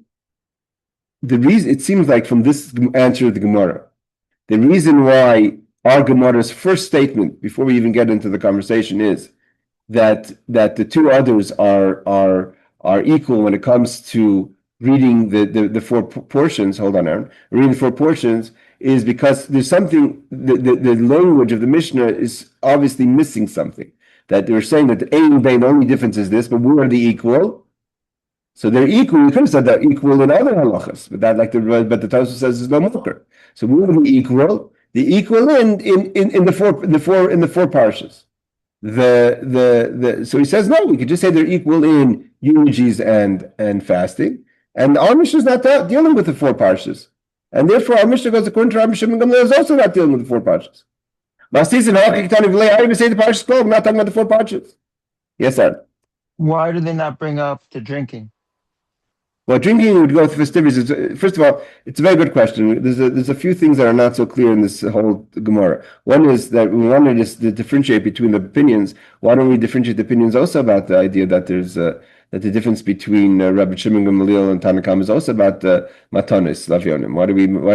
reason, it seems like from this answer of the Gemara, the reason why our Gemara's first statement, before we even get into the conversation, is that the two others are equal when it comes to reading the four portions. Hold on, Aaron. Reading the four portions is because there's something, the language of the Mishnah is obviously missing something. That they're saying that the Ein Bein, the only difference is this, but we're the equal. So they're equal. We could have said they're equal in other halachas, but the Tosfos says there's no mocker. So we're the equal in the four parshas. So he says no. We could just say they're equal in eulogies and fasting, And our Mishnah is not dealing with the 4 parshas. And therefore, our Mishnah goes according to Rabbi Shimon Gamliel is also not dealing with the 4 parshas. Mastis and halachic Tani V'lei, I even say the parshas 12, I'm not talking about the 4 parshas. Yes, sir. Why do they not bring up the drinking? Well, drinking would go with festivities. First of all, it's a very good question. There's a few things that are not so clear in this whole Gemara. One is that we want to just differentiate between the opinions. Why don't we differentiate the opinions also about the idea that there's that the difference between Rabbi Shimon Gamliel and Tanakam is also about matanis lavyonim? Why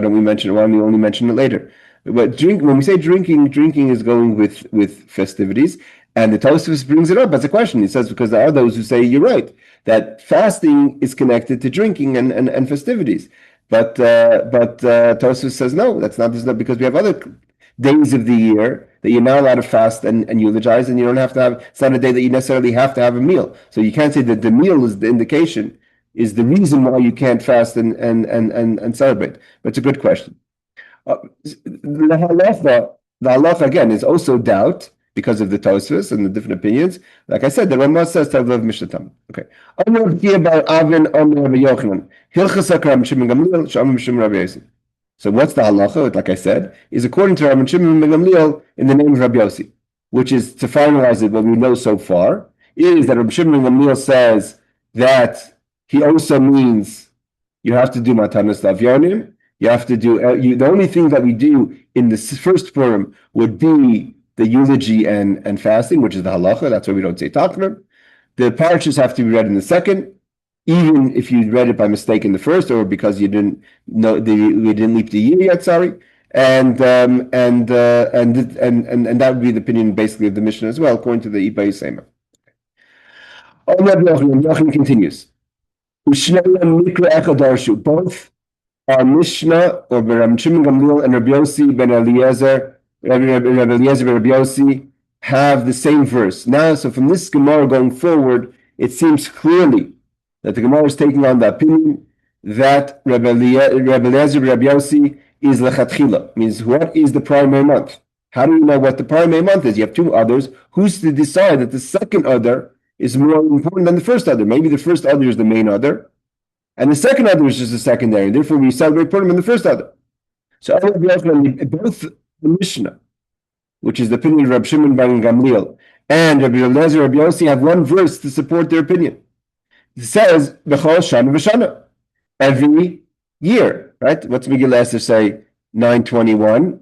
don't we mention it? Why don't we only mention it later? But when we say drinking is going with festivities. And the Tosfos brings it up as a question. He says, because there are those who say, you're right, that fasting is connected to drinking and festivities. But Tosfos says, no, that's not because we have other days of the year that you're not allowed to fast and eulogize, and you don't have to have, it's not a day that you necessarily have to have a meal. So you can't say that the meal is the indication, is the reason why you can't fast and celebrate. But it's a good question. The halacha, again, is also doubt, because of the Tosfos and the different opinions. Like I said, the Ramah says to love Mishnah. Okay. So what's the halacha? Like I said, is according to Rabbi Shimon ben Gamliel in the name of Rabbi Yossi, which is, to finalize it, what we know so far, is that Rabbi Shimon ben Gamliel says that he also means you have to do matanos lavyonim. You have to do, the only thing that we do in the first Purim would be the eulogy and fasting, which is the halacha. That's why we don't say takna. The parashas have to be read in the second, even if you read it by mistake in the first, or because you didn't know we didn't leap the year yet. Sorry, and that would be the opinion basically of the Mishnah as well, according to the Ibay Sema. Yochanan continues. Both our Mishnah or Rabbi Shimon Gamliel and Rabbi Yossi ben Eliezer. Rabbi Eliezer ben Rabbi Yossi have the same verse. Now, so from this Gemara going forward, it seems clearly that the Gemara is taking on the opinion that Rabbi Eliezer ben Rabbi Yossi is lechatchila, means what is the primary month? How do you know what the primary month is? You have 2 others. Who's to decide that the second other is more important than the first other? Maybe the first other is the main other, and the second other is just a secondary. Therefore, we celebrate Purim in the first other. So both the Mishnah, which is the opinion of Rabbi Shimon ben Gamliel, and Rabbi Eliezer Rabbi Yossi have one verse to support their opinion. It says, B'chol Shana V'Shana, every year, right? What's Megillah say? 9:21.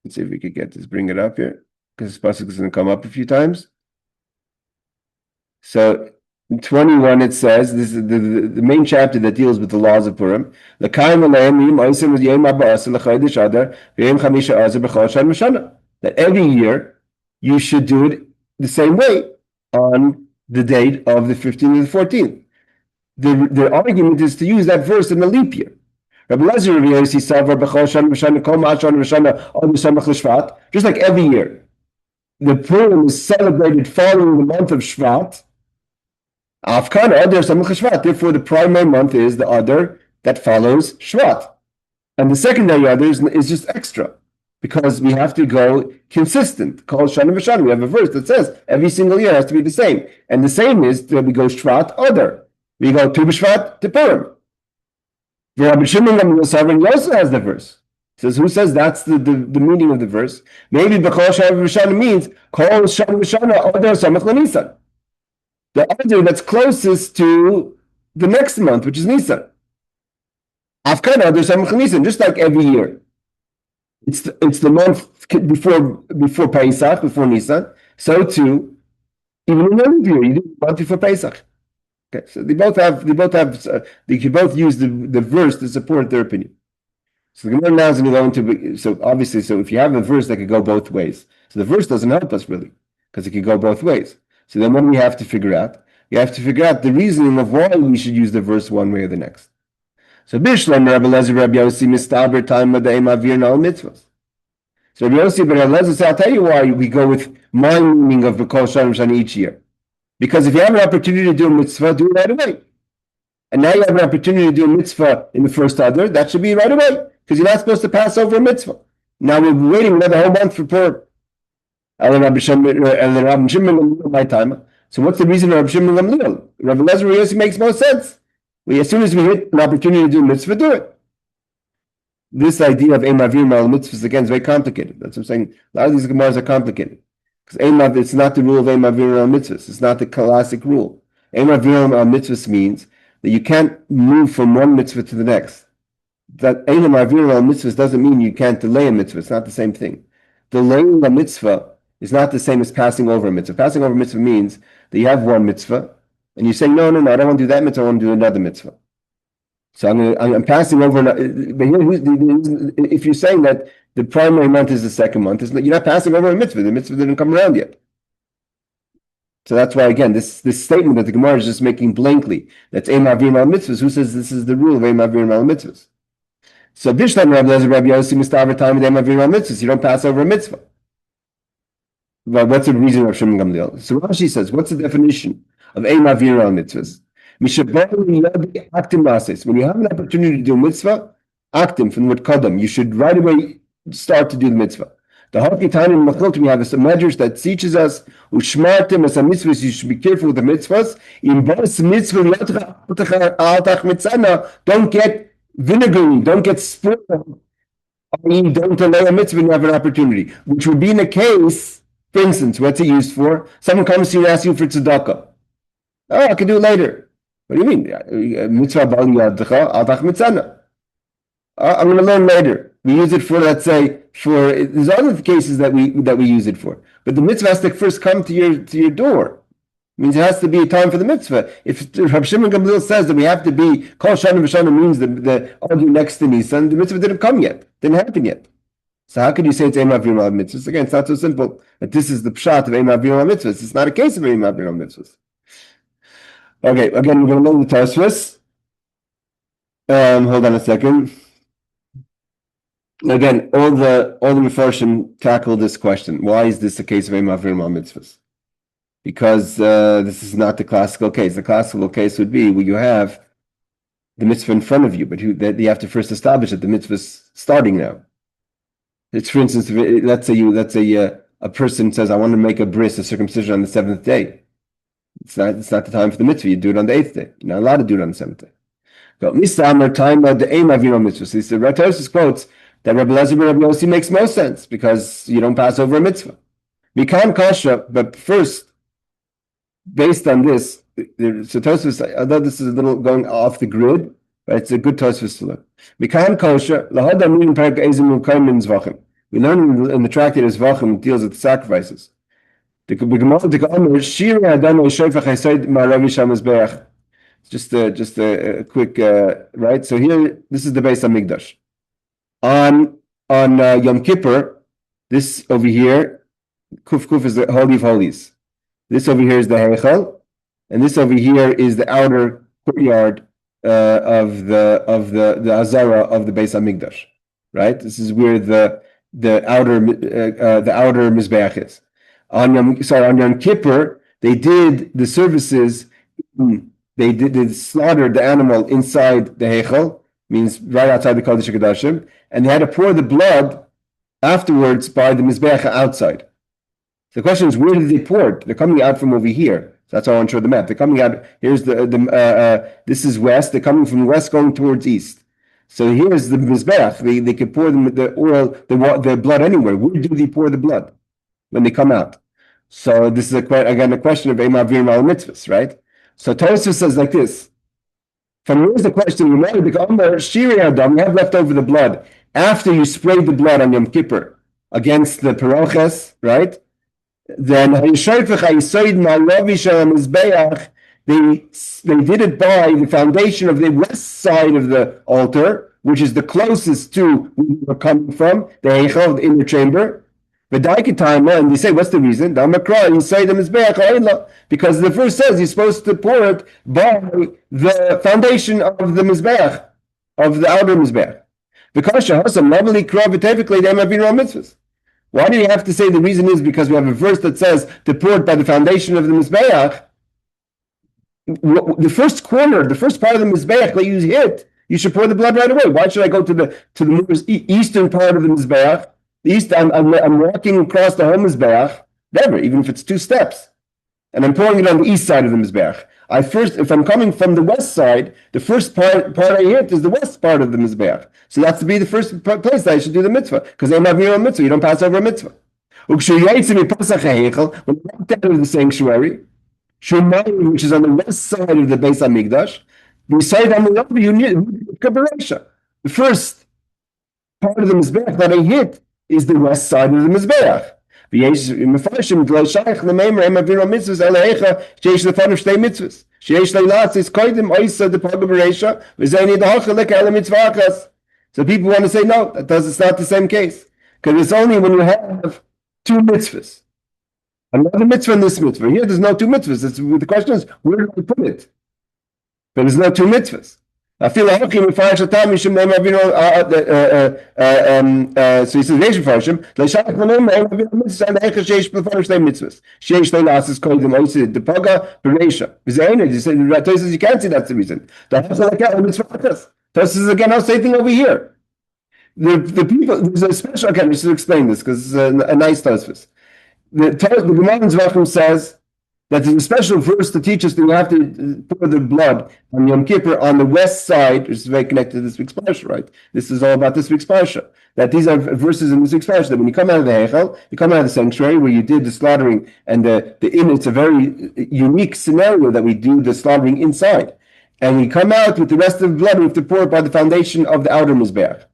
Let's see if we could get this, bring it up here, because this pasuk is going to come up a few times. So, in 21, it says, this is the main chapter that deals with the laws of Purim. That every year you should do it the same way on the date of the 15th and the 14th. The argument is to use that verse in the leap year. Just like every year, the Purim is celebrated following the month of Shvat. Therefore, the primary month is the Adar that follows Shvat. And the secondary Adar is just extra, because we have to go consistent. Called Shana V'Shana. We have a verse that says every single year has to be the same. And the same is that we go Shvat, Adar. We go Tu B'Shvat to Purim. Rabbi Shimon Gamliel also has the verse. Says, who says that's the meaning of the verse? Maybe B'Chol Shana V'Shana means Kol Shana V'Shana Adar Samach LaNisan. The Adar that's closest to the next month, which is Nisan. Afkan Adar Samach Nisan, just like every year. It's the month before Pesach, before Nisan. So too, even in the year, you do the month before Pesach. Okay, so they both can both use the verse to support their opinion. So the Gemara now is going to go into, so obviously, so if you have a verse that could go both ways, so the verse doesn't help us really, because it could go both ways. So then what do we have to figure out? We have to figure out the reasoning of why we should use the verse one way or the next. So Bishlam Rabbi Eliezer Rabbi Yossi mistaber time madei mavir nal mitzvahs. So Rabbi Yossi ben Eliezer said, I'll tell you why we go with my meaning of B'Kol Shana V'Shana each year. Because if you have an opportunity to do a mitzvah, do it right away. And now you have an opportunity to do a mitzvah in the first Adar, that should be right away, because you're not supposed to pass over a mitzvah. Now we're waiting another whole month for Purim. Rabbi Shimon my time. So what's the reason of Rabbi Shimon Gamliel? Rabbi Eliezer Yossi makes more sense. As soon as we hit an opportunity to do a mitzvah, do it. This idea of Ein Ma'avir Al Mitzvahs, again, is very complicated. That's what I'm saying. A lot of these Gemaras are complicated. Because it's not the rule of Ein Ma'avir Al Mitzvahs. It's not the classic rule. Ein Ma'avir Al Mitzvahs means that you can't move from one mitzvah to the next. That Ein Ma'avir Al Mitzvahs doesn't mean you can't delay a mitzvah. It's not the same thing. Delaying a mitzvah is not the same as passing over a mitzvah. Passing over a mitzvah means that you have one mitzvah, and you say, no, I don't want to do that mitzvah, I want to do another mitzvah. So I'm passing over. But if you're saying that the primary month is the second month, you're not passing over a mitzvah. The mitzvah didn't come around yet. So that's why, again, this statement that the Gemara is just making blankly, that's Ein Ma'avir Al Mitzvahs. Who says this is the rule of Ein Ma'avir Al Mitzvahs? So Bishlam Rabbi Lezer Rabbi Yossi Mistaver time with Ein Ma'avir Al Mitzvahs. You don't pass over a mitzvah. But what's the reason of Shimon Gamliel? So Rashi says, what's the definition of Ein Ma'avir Al Mitzvahs? When you have an opportunity to do a mitzvah, actim from the word kadam, you should right away start to do the mitzvah. The halachic time in Machlokim, we have some measures that teaches us ushmartim as a mitzvahs. You should be careful with the mitzvahs. In bas mitzvah, don't get vinegary, don't get spoiled. Don't delay a mitzvah when you have an opportunity, which would be in a case. For instance, what's it used for? Someone comes to you and asks you for tzedakah. Oh, I can do it later. What do you mean? Mitzvah bal yadcha altach mitzana. I'm going to learn later. We use it for, let's say, there's other cases that we use it for. But the mitzvah has to first come to your door. It means it has to be a time for the mitzvah. If Rabbi Shimon Gamliel says that we have to be kol shana v'shana means the argue next to Nisan, the mitzvah didn't come yet, didn't happen yet. So how could you say it's Ein Ma'avir Al Mitzvahs? Again, it's not so simple that this is the pshat of Ein Ma'avir Al Mitzvahs. It's not a case of Ein Ma'avir Al Mitzvahs. Okay, again, we're going to learn the Tosfos. Hold on a second. Again, all the Mefarshim tackle this question. Why is this a case of Ein Ma'avir Al Mitzvahs? Because this is not the classical case. The classical case would be where you have the mitzvah in front of you, but you have to first establish that the mitzvah is starting now. It's, for instance, let's say a person says, I want to make a bris, a circumcision on the 7th day. It's not the time for the mitzvah. You do it on the 8th day. You're not allowed to do it on the 7th day. But Mr. time of the Ein Ma'avir Al Mitzvahs. So the Rav quotes that Rabbi Lezer and Rabbi Yossi makes most sense because you don't pass over a mitzvah. Mikan kasha, but first, based on this, so Tosfos, although this is a little going off the grid, but it's a good Tosfos to learn. Mikan kasha, lahad amin perek ezim ukayim min zvachim. We learn in the tractate of Zvachim deals with the sacrifices. Just a quick right. So here, this is the Beis Hamikdash. On Yom Kippur, this over here, Kuf is the Holy of Holies. This over here is the Heichal, and this over here is the outer courtyard of the Azara of the Beis Hamikdash. Right. This is where the outer Mizbeach is. On Yom Kippur, they did the services. They slaughtered the animal inside the Heichal, means right outside the Kodesh HaKodashim, and they had to pour the blood afterwards by the Mizbeach outside. So the question is, where did they pour it? They're coming out from over here. So that's how I want to show the map. They're coming out. Here's this is west. They're coming from west going towards east. So here's the Mizbeach. They could pour the oil, the blood anywhere. Where do they pour the blood when they come out? So this is again a question of Ein Ma'avir Al Mitzvahs, right? So Tosfos says like this. From where's the question? You have left over the blood after you sprayed the blood on Yom Kippur against the Paroches, right? Then they did it by the foundation of the west side of the altar, which is the closest to where we were coming from, the Heichal, the inner chamber. And they say, what's the reason? Because the verse says you're supposed to pour it by the foundation of the Mizbeach, of the outer Mizbeach. Why do you have to say the reason is because we have a verse that says to pour it by the foundation of the Mizbeach? The first corner, the first part of the Mizbeach that you hit, you should pour the blood right away. Why should I go to the eastern part of the Mizbeach? I'm walking across the whole Mizbeach, never, even if it's 2 steps, and I'm pouring it on the east side of the Mizbeach. If I'm coming from the west side, the first part I hit is the west part of the Mizbeach. So that's to be the first place that I should do the mitzvah, because I'm having a mitzvah. You don't pass over a mitzvah. When you walk out of the sanctuary, which is on the west side of the Beis Hamikdash, beside Amulav, you need Kabbalah. The first part of the Mizbeach that I hit is the west side of the Mizbeach. Because the so people want to say, no, it's not the same case. Because it's only when you have two mitzvahs. Another mitzvah and this mitzvah. Here, there's no two mitzvahs. The question is, where do I put it? But there's no two mitzvahs. So he says, Reish Farshim, you can't see that's the reason. Tosfos again, I'll say thing over here. The people, there's a special, okay, I should explain this because it's a nice Tosfos. The Gemara in Zvachim says that there's a special verse to teach us that you have to pour the blood on Yom Kippur on the west side, which is very connected to this week's parsha, right? This is all about this week's parsha. That these are verses in this week's parsha, that when you come out of the Heichal, you come out of the sanctuary where you did the slaughtering, and it's a very unique scenario that we do the slaughtering inside. And we come out with the rest of the blood, we have to pour it by the foundation of the outer Mizbeach.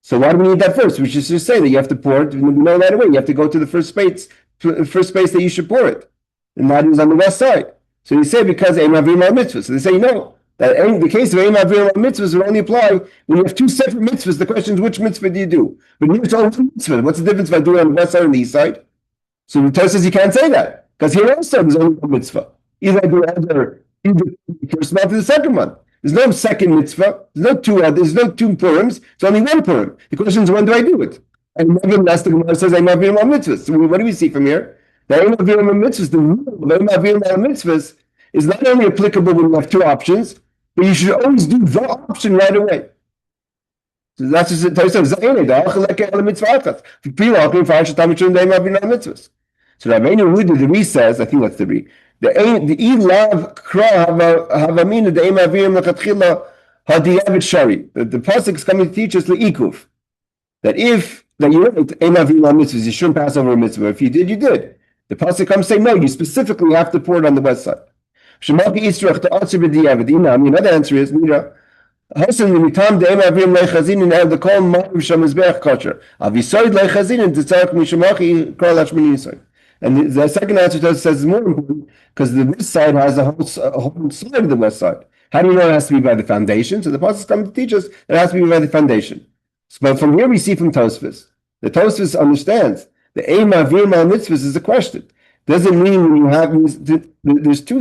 So why do we need that first? We should just say that you have to pour it, we know that away. You have to go to the first space that you should pour it. And that is on the west side. So you say because Ein Mavrim al mitzvahs. So they say no. That in the case of Ein Mavrim al mitzvahs will only apply when you have two separate mitzvahs. The question is which mitzvah do you do? But here it's all one mitzvah. What's the difference if I do it on the west side or the east side? So the Torah says you can't say that because here also there's only one mitzvah. Either I do either the first month or the second month. There's no second mitzvah. There's no two Purims. It's only one Purim. The question is when do I do it? And nevertheless, the Gemara says Ein Mavrim al mitzvahs. So what do we see from here? The Ein Mavrim al mitzvahs, the rule of Ein Mavrim al mitzvahs is not only applicable when you have two options, but you should always do the option right away. So that's just the mitzvahs. So Rabbeinu Huda, the Re says, I think that's the Re, the ilav kra havamina the Ein Mavrim lechatchila hadiyavet shari. The pasuk is coming to teach us leikuv that if that you're right, Ein Mavrim al mitzvahs, you shouldn't pass over a mitzvah. If you did, you did. The pasuk comes say no, you specifically have to pour it on the west side. Another answer is Mira. Hasan limitam de Ein Mavrim leichazin and el the kol ma'av shamizbeach kosher. Avisoid leichazin and tzarek mishamachi kol hashmini yisoid. And the second answer says it's more important because the west side has a whole side of the west side. How do you know it has to be by the foundation? So the pasuk is coming to teach us that it has to be by the foundation. So, but from here we see from Tosfos. The Tosfos understands the Ein Mavrim al mitzvahs is a question. Doesn't mean when you have there's two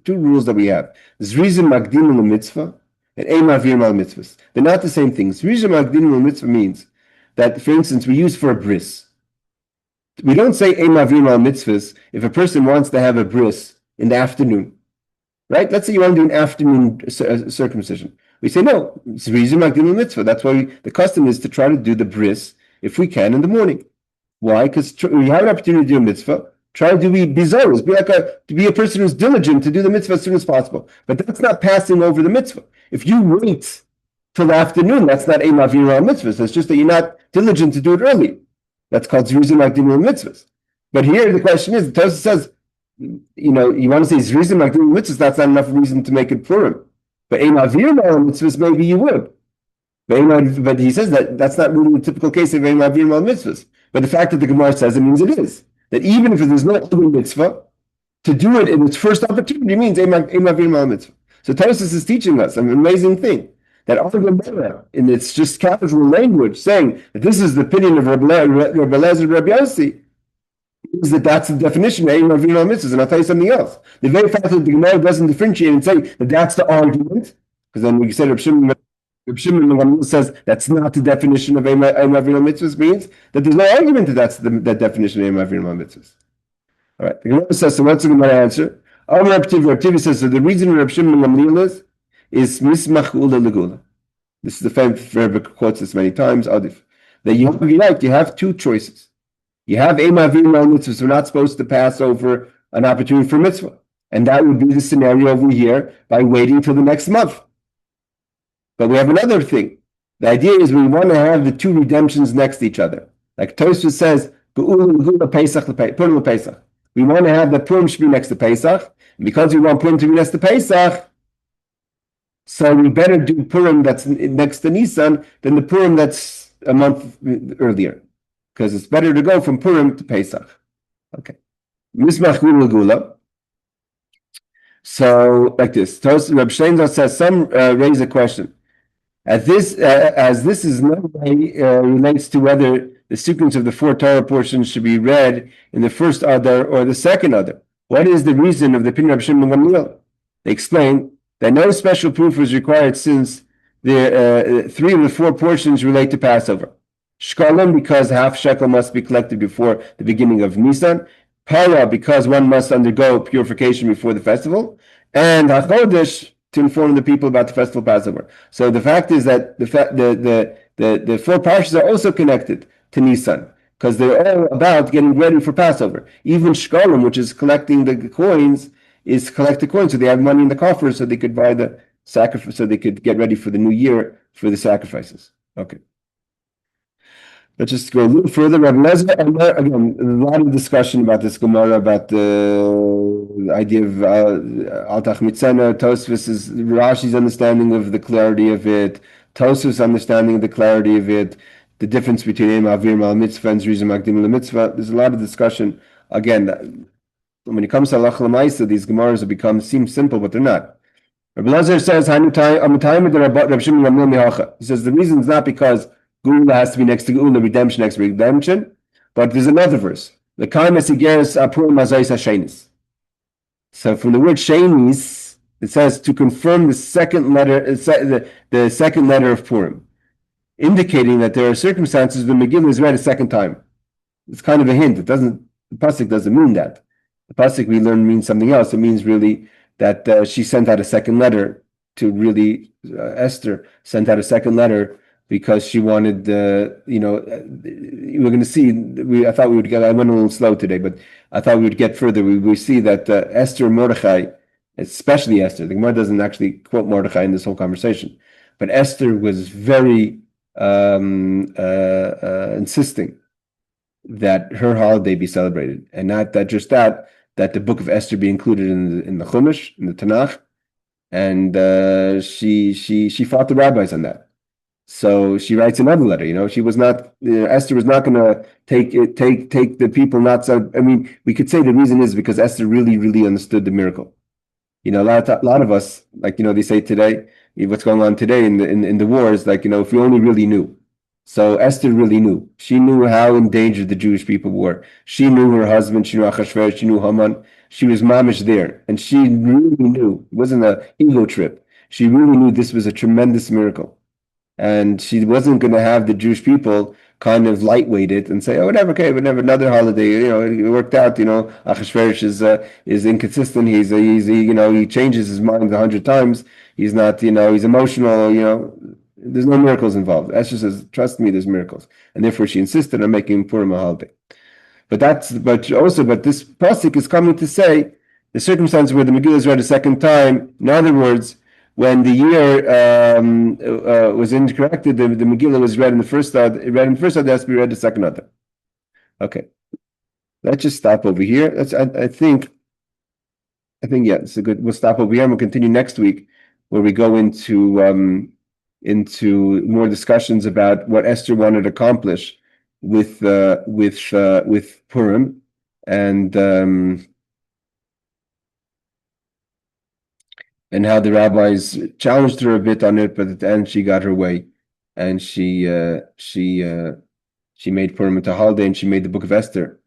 rules that we have. There's Rizim Magdim al mitzvah and Ein Mavrim al mitzvahs. They're not the same things. Rizim Magdim al mitzvah means that, for instance, we use for a bris. We don't say Ein Mavrim al mitzvahs if a person wants to have a bris in the afternoon, right? Let's say you want to do an afternoon circumcision. We say no, it's Rizim Magdim al mitzvah. That's why the custom is to try to do the bris if we can in the morning. Why? Because we have an opportunity to do a mitzvah. Try to be bizarre, to be a person who's diligent to do the mitzvah as soon as possible. But that's not passing over the mitzvah. If you wait till the afternoon, that's not Ein Mavrim al mitzvahs. That's just that you're not diligent to do it early. That's called Zrizim Magdim al mitzvahs. But here the question is, the Tosfos says, you want to say Zrizim Magdim al mitzvahs, that's not enough reason to make it Purim. But Ein Mavrim al mitzvahs, maybe you would. But he says that's not really the typical case of Ein Mavrim al mitzvahs. But the fact that the Gemara says it means it is. That even if there's no other mitzvah, to do it in its first opportunity means Ein Mavrim al mitzvah. So Tosfos is teaching us an amazing thing. That all the Gemara, in its just casual language, saying that this is the opinion of Rabbi Elazar and Rabbi Yossi, is that's the definition of Ein Mavrim al mitzvahs. And I'll tell you something else. The very fact that the Gemara doesn't differentiate and say that that's the argument, because then we said Reb Shimon says that's not the definition of Ein Mavrim al mitzvahs, means that there's no argument that that's the definition of Ein Mavrim al mitzvahs. All right, the Gemara says, so what's the Gemara answer? Reb Tiva says, so the reason Reb Shimon is mismach ula legula. This is the famous Rebbe quotes this many times. Adif, that you have two choices. You have Ein Mavrim al mitzvahs. We're not supposed to pass over an opportunity for mitzvah. And that would be the scenario over here by waiting till the next month. But we have another thing. The idea is we want to have the two redemptions next to each other. Like Tosfos says, Purim and Pesach. We want to have the Purim should be next to Pesach. And because we want Purim to be next to Pesach, so we better do Purim that's next to Nisan than the Purim that's a month earlier. Because it's better to go from Purim to Pesach. Okay. Mismach Gula. So, like this, Reb Steinzal says, some raise a question. As this is no way relates to whether the sequence of the four Torah portions should be read in the first Adar or the second Adar. What is the reason of the opinion of Shimon ben Gamliel? They explain that no special proof was required since the three of the four portions relate to Passover. Shkalim, because half shekel must be collected before the beginning of Nisan. Para, because one must undergo purification before the festival. And HaChodesh, to inform the people about the festival Passover. So the fact is that the four parshas are also connected to Nisan, because they're all about getting ready for Passover. Even Shkalim, which is collecting the coins, is collect the coins, so they have money in the coffers, so they could buy the sacrifice, so they could get ready for the new year for the sacrifices. Okay. Let's just go a little further. Rabbi Lezer, again, a lot of discussion about this Gemara, about the idea of Altach Mitzena. Tosfos is Rashi's understanding of the clarity of it, Tosfos' understanding of the clarity of it, the difference between Im Avir Mal Mitzvah and Zrizim Magdim Mitzvah. There's a lot of discussion. Again, when it comes to halacha l'maisa, these Gemaras have seem simple, but they're not. Rabbi Lezer says, he says the reason is not because Geula has to be next to Geula, redemption next to redemption. But there's another verse. So from the word shenis, it says to confirm the second letter, the second letter of Purim, indicating that there are circumstances when Megillah is read a second time. It's kind of a hint. The pasuk doesn't mean that. The pasuk we learn means something else. It means really that she sent out a second letter to really Esther sent out a second letter. Because she wanted, we're going to see. I thought we would get. I went a little slow today, but I thought we would get further. We see that Esther and Mordechai, especially Esther, the Gemara doesn't actually quote Mordechai in this whole conversation, but Esther was very insisting that her holiday be celebrated, and not that just that the book of Esther be included in the Chumash, in the Tanakh, and she fought the rabbis on that. So she writes another letter. She was not. Esther was not going to take the people not so. I mean, we could say the reason is because Esther really, really understood the miracle. A lot of us, like they say today, what's going on today in the wars, like if we only really knew. So Esther really knew. She knew how endangered the Jewish people were. She knew her husband. She knew Achashverosh. She knew Haman. She was mamish there, and she really knew. It wasn't an ego trip. She really knew this was a tremendous miracle. And she wasn't going to have the Jewish people kind of lightweight it and say, "Oh, whatever, okay, whatever, another holiday." It worked out. Achashverosh is inconsistent. He changes his mind 100 times. He's not. He's emotional. There's no miracles involved. Esther says, "Trust me, there's miracles," and therefore she insisted on making Purim a holiday. But this pasuk is coming to say the circumstance where the Megillah is read a second time. In other words, when the year was incorrected, the Megillah was read in the first Adar. It has to be read the second Adar. Okay, let's just stop over here. I think yeah, it's a good. We'll stop over here and we'll continue next week, where we go into more discussions about what Esther wanted to accomplish with Purim and how the rabbis challenged her a bit on it, but at the end she got her way, and she made Purim into a holiday, and she made the Book of Esther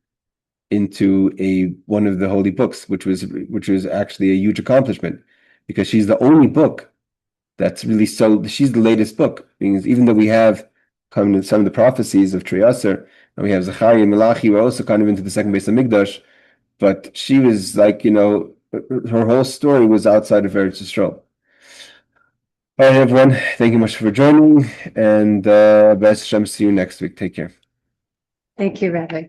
into one of the holy books, which was actually a huge accomplishment, because she's the only book that's really she's the latest book. Because even though we have some of the prophecies of Triaser, and we have Zechariah and Malachi, we're also kind of into the second base of Mikdash, but she was like, her whole story was outside of Eretz Yisrael. All right, everyone. Thank you much for joining, and B'ez Hashem, see you next week. Take care. Thank you, Rabbi.